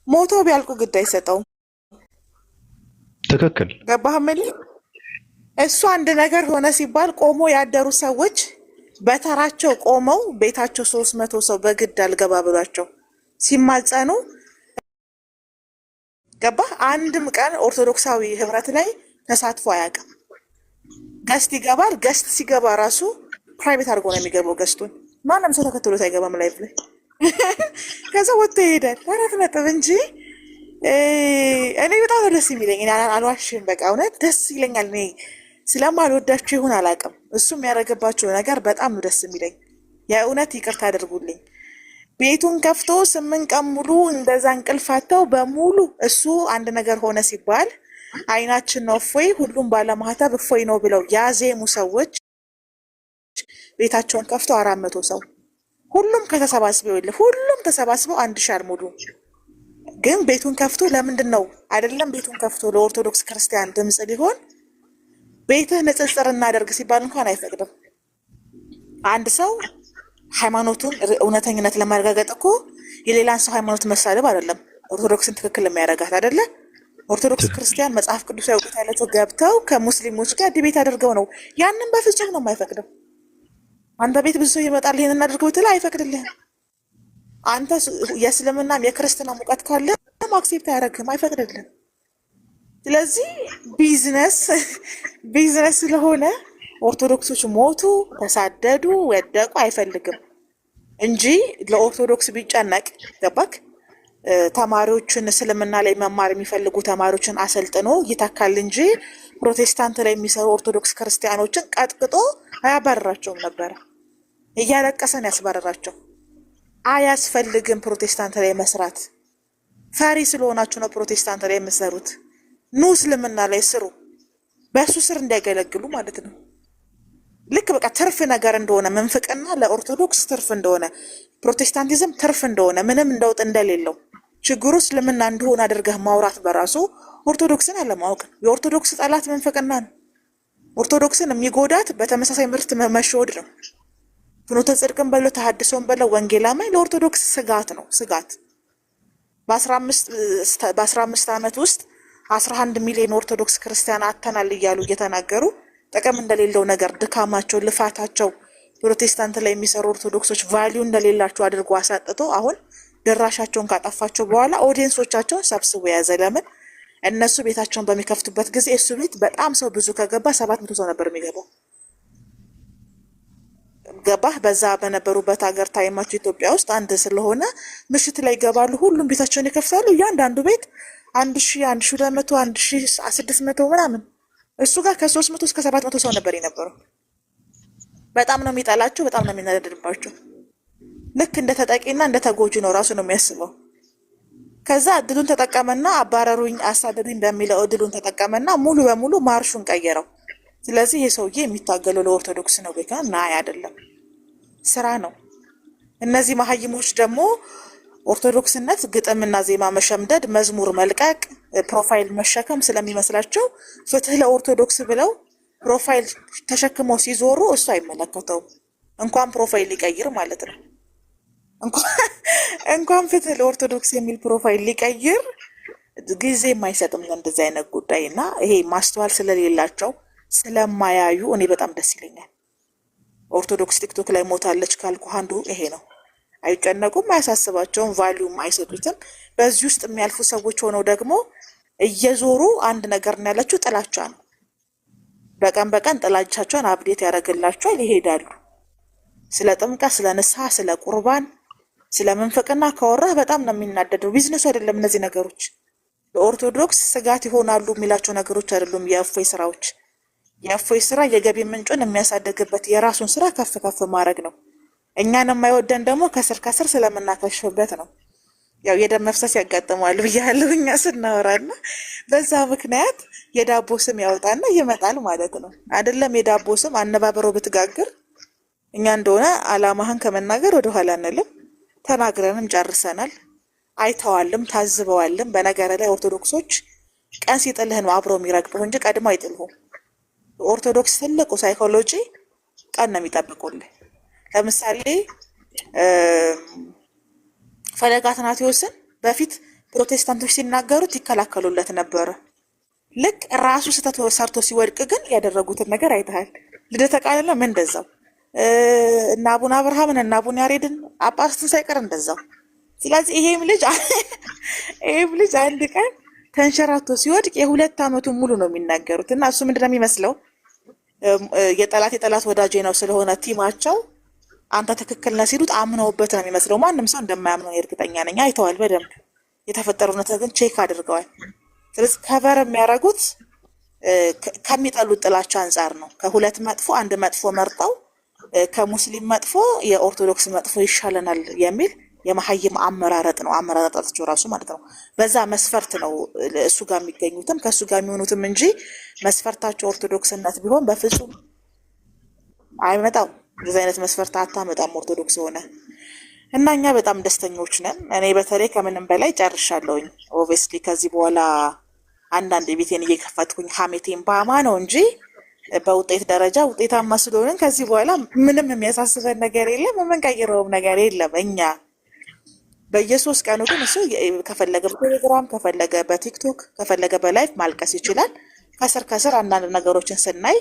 ሞቶ ቢያልቁ ግድ አይሰጠውም። ትክክል። ገባህ? እሱ አንድ ነገር ሆነ ሲባል ቆሞ ያደሩ ሰዎች በተራቸው ቆመው ቤታቸው 300 ሰው በግድ አልገባ ብሏቸው ሲማጸኑ ገባህ? አንድም ቀን ኦርቶዶክሳዊ ህብረት ላይ ተሳትፎ አያውቅም። ገስት ይገባል። ገስት ሲገባ ራሱ ፕራይቬት አድርጎ ነው የሚገባው ገስቱን። ማንም ሰው ተከትሎት አይገባም ላይቭ ላይ። ከዛ ወጥቶ ይሄዳል። አራት ነጥብ እንጂ እኔ በጣም ደስ የሚለኝ አልዋሽም። በቃ እውነት ደስ ይለኛል። እኔ ስለማልወዳችሁ ይሁን አላውቅም፣ እሱ የሚያደርግባቸው ነገር በጣም ደስ የሚለኝ። የእውነት ይቅርታ አድርጉልኝ። ቤቱን ከፍቶ 8 ቀን ሙሉ እንደዛ እንቅልፍ አጥተው በሙሉ እሱ አንድ ነገር ሆነ ሲባል አይናችን ነው እፎይ፣ ሁሉም ባለማህተብ እፎይ ነው ብለው ያዜሙ ሰዎች ቤታቸውን ከፍተው 400 ሰው ሁሉም ከተሰባስበው ሁሉም ተሰባስበው 1000 አልሞሉ። ግን ቤቱን ከፍቶ ለምንድን ነው አይደለም? ቤቱን ከፍቶ ለኦርቶዶክስ ክርስቲያን ድምጽ ሊሆን ቤትህ ንጽጽር እናደርግ ሲባል እንኳን አይፈቅድም። አንድ ሰው ሃይማኖቱን እውነተኝነት ለማረጋገጥ እኮ የሌላን ሰው ሃይማኖት መሳደብ አይደለም ኦርቶዶክስን ትክክል የሚያደርጋት አይደለ? ኦርቶዶክስ ክርስቲያን መጽሐፍ ቅዱስ ያውቁት ያለችው ገብተው ከሙስሊሞች ጋር ዲቤት አድርገው ነው። ያንን በፍጹም ነው የማይፈቅደው። አንተ ቤት ብዙ ሰው ይመጣል ይሄን እናድርገው ብትል አይፈቅድልህም። አንተ የእስልምናም የክርስትና ሙቀት ካለ አክሴፕት አያደርግህም፣ አይፈቅድልህም። ስለዚህ ቢዝነስ ስለሆነ ኦርቶዶክሶች ሞቱ፣ ተሳደዱ፣ ወደቁ አይፈልግም እንጂ ለኦርቶዶክስ ቢጨነቅ ገባክ? ተማሪዎችን እስልምና ላይ መማር የሚፈልጉ ተማሪዎችን አሰልጥኖ ይተካል እንጂ ፕሮቴስታንት ላይ የሚሰሩ ኦርቶዶክስ ክርስቲያኖችን ቀጥቅጦ አያባረራቸውም ነበረ። እያለቀሰን ያስባረራቸው። አያስፈልግም ፕሮቴስታንት ላይ መስራት። ፈሪ ስለሆናችሁ ነው ፕሮቴስታንት ላይ የምትሰሩት። ኑ እስልምና ላይ ስሩ፣ በእሱ ስር እንዲያገለግሉ ማለት ነው። ልክ በቃ ትርፍ ነገር እንደሆነ ምንፍቅና ለኦርቶዶክስ ትርፍ እንደሆነ፣ ፕሮቴስታንቲዝም ትርፍ እንደሆነ፣ ምንም እንደውጥ እንደሌለው ችግሩ እስልምና እንደሆነ አድርገህ ማውራት በራሱ ኦርቶዶክስን አለማወቅ። የኦርቶዶክስ ጠላት ምንፍቅና ነው። ኦርቶዶክስን የሚጎዳት በተመሳሳይ ምርት መሸወድ ነው። ፍኖተ ጽድቅን በለው ተሐድሶን በለው ወንጌላማኝ ለኦርቶዶክስ ስጋት ነው። ስጋት በ15 ዓመት ውስጥ 11 ሚሊዮን ኦርቶዶክስ ክርስቲያን አተናል እያሉ እየተናገሩ ጥቅም እንደሌለው ነገር ድካማቸው፣ ልፋታቸው ፕሮቴስታንት ላይ የሚሰሩ ኦርቶዶክሶች ቫሊዩ እንደሌላቸው አድርጎ አሳጥቶ አሁን ድራሻቸውን ካጠፋቸው በኋላ ኦዲየንሶቻቸውን ሰብስቦ የያዘ። ለምን? እነሱ ቤታቸውን በሚከፍቱበት ጊዜ እሱ ቤት በጣም ሰው ብዙ ከገባ 700 ሰው ነበር የሚገባው። ገባህ? በዛ በነበሩበት ሀገር ታይማቸው ኢትዮጵያ ውስጥ አንድ ስለሆነ ምሽት ላይ ይገባሉ። ሁሉም ቤታቸውን ይከፍታሉ። እያንዳንዱ ቤት 1000፣ 1200፣ 1600 ምናምን። እሱ ጋር ከ300 እስከ 700 ሰው ነበር የነበረው። በጣም ነው የሚጠላቸው፣ በጣም ነው የሚናደድባቸው። ልክ እንደ ተጠቂና እንደ ተጎጂ ነው ራሱ ነው የሚያስበው። ከዛ እድሉን ተጠቀመና አባረሩኝ፣ አሳደዱኝ በሚለው እድሉን ተጠቀመና ሙሉ በሙሉ ማርሹን ቀየረው። ስለዚህ ይህ ሰውዬ የሚታገለው ለኦርቶዶክስ ነው ወይ? ናይ አይደለም፣ ስራ ነው። እነዚህ መሀይሞች ደግሞ ኦርቶዶክስነት ግጥምና ዜማ መሸምደድ፣ መዝሙር መልቀቅ፣ ፕሮፋይል መሸከም ስለሚመስላቸው ፍትህ ለኦርቶዶክስ ብለው ፕሮፋይል ተሸክመው ሲዞሩ እሱ አይመለከተውም። እንኳን ፕሮፋይል ሊቀይር ማለት ነው። እንኳን ፍትህ ለኦርቶዶክስ የሚል ፕሮፋይል ሊቀይር ጊዜ የማይሰጥም እንደዚህ አይነት ጉዳይ እና ይሄ ማስተዋል ስለሌላቸው ስለማያዩ እኔ በጣም ደስ ይለኛል። ኦርቶዶክስ ቲክቶክ ላይ ሞታለች ካልኩ አንዱ ይሄ ነው። አይጨነቁም፣ አያሳስባቸውም፣ ቫሊዩም አይሰጡትም። በዚህ ውስጥ የሚያልፉ ሰዎች ሆነው ደግሞ እየዞሩ አንድ ነገር ነው ያላችሁ፣ ጥላቻ ነው። በቀን በቀን ጥላቻቸውን አብዴት ያደርግላቸዋል፣ ይሄዳሉ። ስለ ጥምቀት፣ ስለ ንስሐ፣ ስለ ቁርባን፣ ስለ ምንፍቅና ካወራ በጣም ነው የሚናደደው። ቢዝነሱ አይደለም እነዚህ ነገሮች። ለኦርቶዶክስ ስጋት ይሆናሉ የሚላቸው ነገሮች አይደሉም። የእፎይ ስራዎች የእፎይ ስራ የገቢ ምንጩን የሚያሳድግበት የራሱን ስራ ከፍ ከፍ ማድረግ ነው። እኛን የማይወደን ደግሞ ከስር ከስር ስለምናከሽፍበት ነው። ያው የደም መፍሰስ ያጋጥመዋል ብያለሁ እኛ ስናወራና በዛ ምክንያት የዳቦ ስም ያወጣና ይመጣል ማለት ነው። አይደለም የዳቦ ስም አነባበረው ብትጋግር እኛ እንደሆነ አላማህን ከመናገር ወደኋላ አንልም። ተናግረንም ጨርሰናል። አይተዋልም፣ ታዝበዋልም። በነገር ላይ ኦርቶዶክሶች ቀን ሲጥልህ ነው አብረው የሚረግጡህ እንጂ ቀድሞ አይጥልሁም። ኦርቶዶክስ ትልቁ ሳይኮሎጂ ቀን ነው የሚጠብቁልህ። ለምሳሌ ፈለገ አትናቴዎስን በፊት ፕሮቴስታንቶች ሲናገሩት ይከላከሉለት ነበረ። ልክ ራሱ ስህተት ሰርቶ ሲወድቅ ግን ያደረጉትን ነገር አይተሃል። ልደተ ቃልም እንደዛው፣ እና አቡነ አብርሃምን እና አቡነ ያሬድን ጳጳሳትን ሳይቀር እንደዛው። ስለዚህ ይሄም ልጅ አንድ ቀን ተንሸራቶ ሲወድቅ የሁለት ዓመቱን ሙሉ ነው የሚናገሩት። እና እሱ ምንድነው የሚመስለው የጠላት ወዳጄ ነው ስለሆነ ቲማቸው አንተ ትክክል ነህ ሲሉት አምነውበት ነው የሚመስለው። ማንም ሰው እንደማያምነው እርግጠኛ ነኝ። አይተዋል በደንብ የተፈጠረው ነገር ግን ቼክ አድርገዋል። ስለዚህ ከቨር የሚያደርጉት ከሚጠሉት ጥላቻ አንጻር ነው። ከሁለት መጥፎ አንድ መጥፎ መርጠው ከሙስሊም መጥፎ የኦርቶዶክስ መጥፎ ይሻለናል የሚል የመሀይም አመራረጥ ነው። አመራረጣቸው ራሱ ማለት ነው። በዛ መስፈርት ነው እሱ ጋር የሚገኙትም ከእሱ ጋር የሚሆኑትም እንጂ መስፈርታቸው ኦርቶዶክስነት ቢሆን በፍጹም አይመጣም። እንደዚህ አይነት መስፈርት አታመጣም ኦርቶዶክስ ሆነ እና እኛ በጣም ደስተኞች ነን። እኔ በተለይ ከምንም በላይ ጨርሻለሁኝ። ኦብቪየስሊ ከዚህ በኋላ አንዳንድ ቤቴን እየከፈትኩኝ ሀሜቴን ባማ ነው እንጂ በውጤት ደረጃ ውጤታማ ስለሆንን ከዚህ በኋላ ምንም የሚያሳስበን ነገር የለም፣ የምንቀይረውም ነገር የለም። እኛ በየሶስት ቀኑ ግን እሱ ከፈለገ በቴሌግራም ከፈለገ በቲክቶክ ከፈለገ በላይቭ ማልቀስ ይችላል። ከስር ከስር አንዳንድ ነገሮችን ስናይ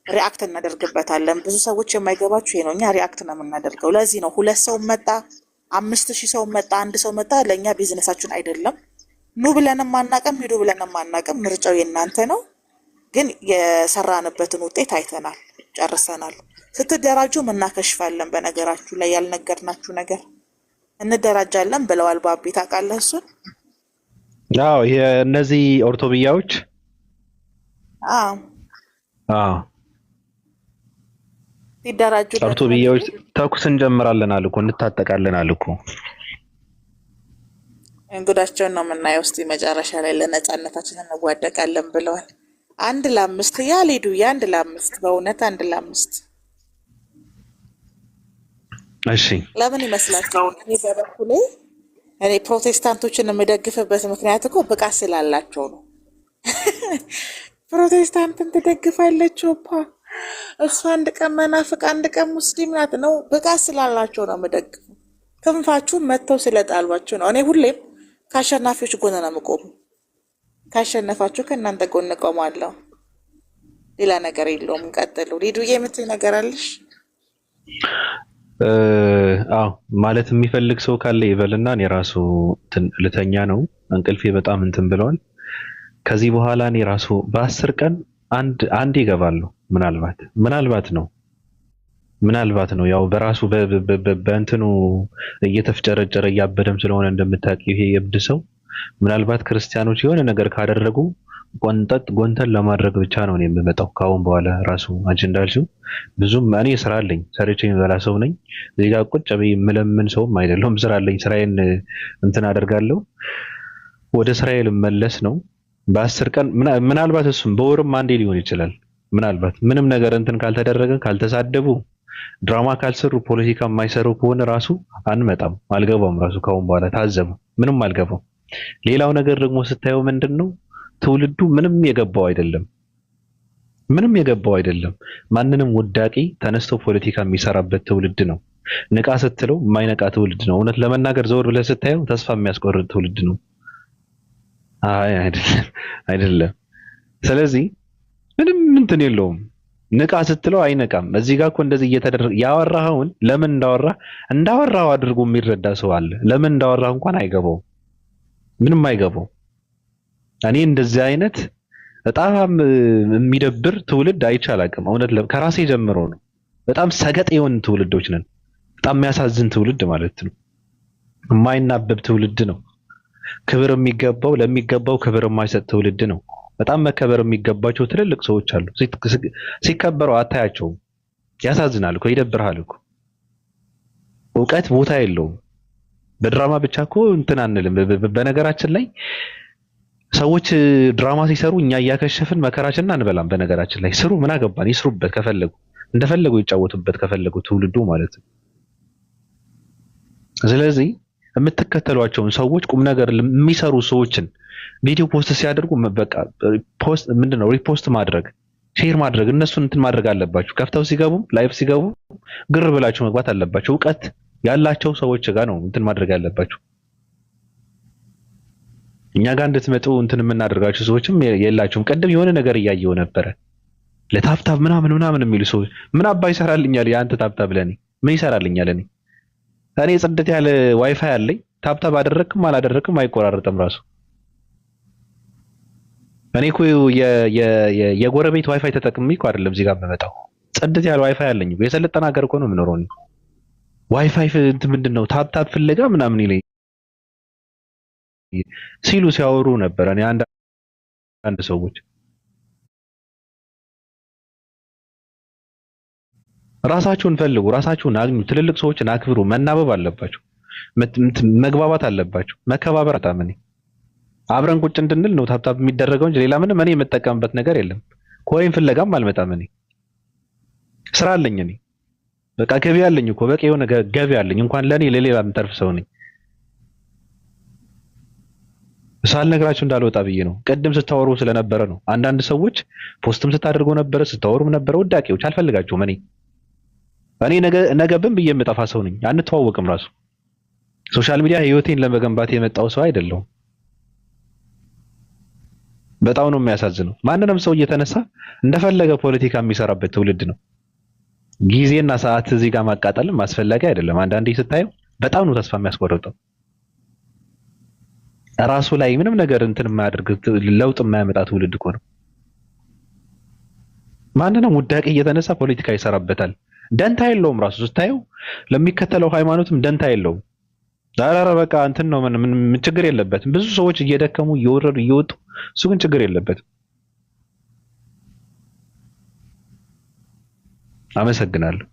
ሪአክት እናደርግበታለን። ብዙ ሰዎች የማይገባችሁ ይሄ ነው። እኛ ሪአክት ነው የምናደርገው። ለዚህ ነው 2 ሰው መጣ 5000 ሰው መጣ 1 ሰው መጣ ለእኛ ቢዝነሳችን አይደለም። ኑ ብለንም አናቅም፣ ሂዱ ብለንም አናቅም። ምርጫው የእናንተ ነው። ግን የሰራንበትን ውጤት አይተናል፣ ጨርሰናል። ስትደራጁ እናከሽፋለን። በነገራችሁ ላይ ያልነገርናችሁ ነገር እንደራጃለን ብለዋል። ባቢ ታውቃለህ እሱን? አዎ እነዚህ ኦርቶብያዎች ሲደራጁ ኦርቶብያዎች ተኩስ እንጀምራለን አልኩ፣ እንታጠቃለን አልኩ። እንጉዳቸውን ነው የምናየው። እስቲ መጨረሻ ላይ ለነጻነታችን እንዋደቃለን ብለዋል። 1 ለ5 ያልሄዱ 1 ለ5 በእውነት 1 ለ5። እሺ ለምን ይመስላችኋል? እኔ በበኩሌ ፕሮቴስታንቶችን የምደግፍበት ምክንያት እኮ ብቃት ስላላቸው ነው። ፕሮቴስታንትን ትደግፋለች እሱ አንድ ቀን መናፍቅ አንድ ቀን ሙስሊም ናት ነው። ብቃት ስላላቸው ነው የምደግፉ። ክንፋችሁን መጥተው ስለጣሏቸው ነው። እኔ ሁሌም ከአሸናፊዎች ጎን ነው የምቆሙ። ካሸነፋችሁ ከእናንተ ጎን እቆማለሁ። ሌላ ነገር የለውም። ቀጥሉ። ሊዱዬ የምትይ ነገር አለሽ? አዎ ማለት የሚፈልግ ሰው ካለ ይበልና እኔ ራሱ ልተኛ ነው። እንቅልፌ በጣም እንትን ብለዋል። ከዚህ በኋላ እኔ ራሱ በ10 ቀን አንድ ይገባሉ። ምናልባት ነው ያው በራሱ በእንትኑ እየተፍጨረጨረ እያበደም ስለሆነ እንደምታውቂው ይሄ የእብድ ሰው ምናልባት ክርስቲያኖች የሆነ ነገር ካደረጉ ጎንተን ለማድረግ ብቻ ነው እኔ የምመጣው። ካሁን በኋላ ራሱ አንቺ እንዳልሽው ብዙም እኔ ስራ አለኝ፣ ሰርቼ የምበላ ሰው ነኝ። እዚህ ጋር ቁጭ ብዬ የምለምን ሰውም አይደለሁም። ስራ አለኝ፣ ስራዬን እንትን አደርጋለሁ። ወደ ስራዬ ልመለስ ነው። በ10 ቀን ምናልባት እሱም በወርም አንዴ ሊሆን ይችላል። ምናልባት ምንም ነገር እንትን ካልተደረገ ካልተሳደቡ ድራማ ካልሰሩ ፖለቲካ የማይሰሩ ከሆነ ራሱ አንመጣም፣ አልገባም። ራሱ ካሁን በኋላ ታዘቡ፣ ምንም አልገባም። ሌላው ነገር ደግሞ ስታየው ምንድነው ትውልዱ ምንም የገባው አይደለም፣ ምንም የገባው አይደለም። ማንንም ውዳቂ ተነስቶ ፖለቲካ የሚሰራበት ትውልድ ነው። ንቃ ስትለው የማይነቃ ትውልድ ነው። እውነት ለመናገር ዘወር ብለህ ስታየው ተስፋ የሚያስቆርጥ ትውልድ ነው። አይ አይደለም፣ አይደለም። ስለዚህ ምንም እንትን የለውም። ንቃ ስትለው አይነቃም። እዚህ ጋር እኮ እንደዚህ እየተደረገ ያወራኸውን ለምን እንዳወራው አድርጎ የሚረዳ ሰው አለ። ለምን እንዳወራህ እንኳን አይገባው፣ ምንም አይገባው። እኔ እንደዚህ አይነት በጣም የሚደብር ትውልድ አይቼ አላውቅም። እውነት ከራሴ ጀምሮ ነው። በጣም ሰገጥ የሆን ትውልዶች ነን። በጣም የሚያሳዝን ትውልድ ማለት ነው። የማይናበብ ትውልድ ነው። ክብር የሚገባው ለሚገባው ክብር የማይሰጥ ትውልድ ነው። በጣም መከበር የሚገባቸው ትልልቅ ሰዎች አሉ። ሲከበሩ አታያቸውም። ያሳዝናል እኮ፣ ይደብርሃል እኮ። እውቀት ቦታ የለውም። በድራማ ብቻ እኮ እንትን አንልም። በነገራችን ላይ ሰዎች ድራማ ሲሰሩ እኛ እያከሸፍን መከራችንን አንበላም። በነገራችን ላይ ስሩ፣ ምን አገባን? ይስሩበት፣ ከፈለጉ እንደፈለጉ ይጫወቱበት፣ ከፈለጉ ትውልዱ ማለት ነው። ስለዚህ የምትከተሏቸውን ሰዎች ቁም ነገር የሚሰሩ ሰዎችን ቪዲዮ ፖስት ሲያደርጉ በቃ ፖስት ምንድነው ሪፖስት ማድረግ፣ ሼር ማድረግ፣ እነሱን እንትን ማድረግ አለባችሁ። ከፍተው ሲገቡ ላይቭ ሲገቡ ግር ብላችሁ መግባት አለባችሁ። እውቀት ያላቸው ሰዎች ጋር ነው እንትን ማድረግ ያለባችሁ። እኛ ጋር እንድትመጡ እንትን የምናደርጋችሁ ሰዎችም የላችሁም። ቀደም የሆነ ነገር እያየው ነበረ ለታፕታፕ ምናምን የሚሉ ሰዎች ምን አባ ይሰራልኛል? የአንተ ታፕታፕ ለኔ ምን ይሰራልኛል? እኔ ጽድት ያለ ዋይፋይ አለኝ። ታፕታፕ አደረክም አላደረክም አይቆራረጥም ራሱ። እኔ እኮ የጎረቤት ዋይፋይ ተጠቅሜ እኮ አይደለም እዚህ ጋር የምመጣው። ጽድት ያለ ዋይፋይ አለኝ። የሰለጠነ ሀገር እኮ ነው የምኖረው። ዋይፋይ ምንድነው ታፕታፕ ፍለጋ ምናምን ይለኝ ሲሉ ሲያወሩ ነበር። እኔ አንድ ሰዎች ራሳችሁን ፈልጉ፣ ራሳችሁን አግኙ፣ ትልልቅ ሰዎችን አክብሩ። መናበብ አለባችሁ፣ መግባባት አለባችሁ፣ መከባበር። አታምኔ አብረን ቁጭ እንድንል ነው ታፕታፕ የሚደረገው እንጂ ሌላ ምንም እኔ የምጠቀምበት ነገር የለም። ኮይን ፍለጋም አልመጣም። እኔ ስራ አለኝ። እኔ በቃ ገቢ አለኝ እኮ በቃ የሆነ ገቢ አለኝ። እንኳን ለኔ ለሌላ የምተርፍ ሰው ነኝ። ሳልነግራችሁ እንዳልወጣ ብዬ ነው። ቅድም ስታወሩ ስለነበረ ነው። አንዳንድ ሰዎች ፖስትም ስታደርጉ ነበረ፣ ስታወሩም ነበረ። ወዳቂዎች አልፈልጋችሁም። እኔ ነገብን ብዬ የምጠፋ ሰው ነኝ። አንተዋወቅም። ራሱ ሶሻል ሚዲያ ህይወቴን ለመገንባት የመጣው ሰው አይደለሁም። በጣም ነው የሚያሳዝነው። ማንንም ሰው እየተነሳ እንደፈለገ ፖለቲካ የሚሰራበት ትውልድ ነው። ጊዜና ሰዓት እዚህ ጋር ማቃጠልም ማስፈላጊ አይደለም። አንዳንዴ ስታየው በጣም ነው ተስፋ የሚያስቆርጠው። ራሱ ላይ ምንም ነገር እንትን የማያደርግ ለውጥ የማያመጣ ትውልድ እኮ ነው። ማንንም ውዳቂ እየተነሳ ፖለቲካ ይሰራበታል። ደንታ የለውም። ራሱ ስታየው ለሚከተለው ሃይማኖትም ደንታ የለውም። ዛራራ በቃ እንትን ነው። ምን ችግር የለበትም። ብዙ ሰዎች እየደከሙ እየወረዱ እየወጡ፣ እሱ ግን ችግር የለበትም። አመሰግናለሁ።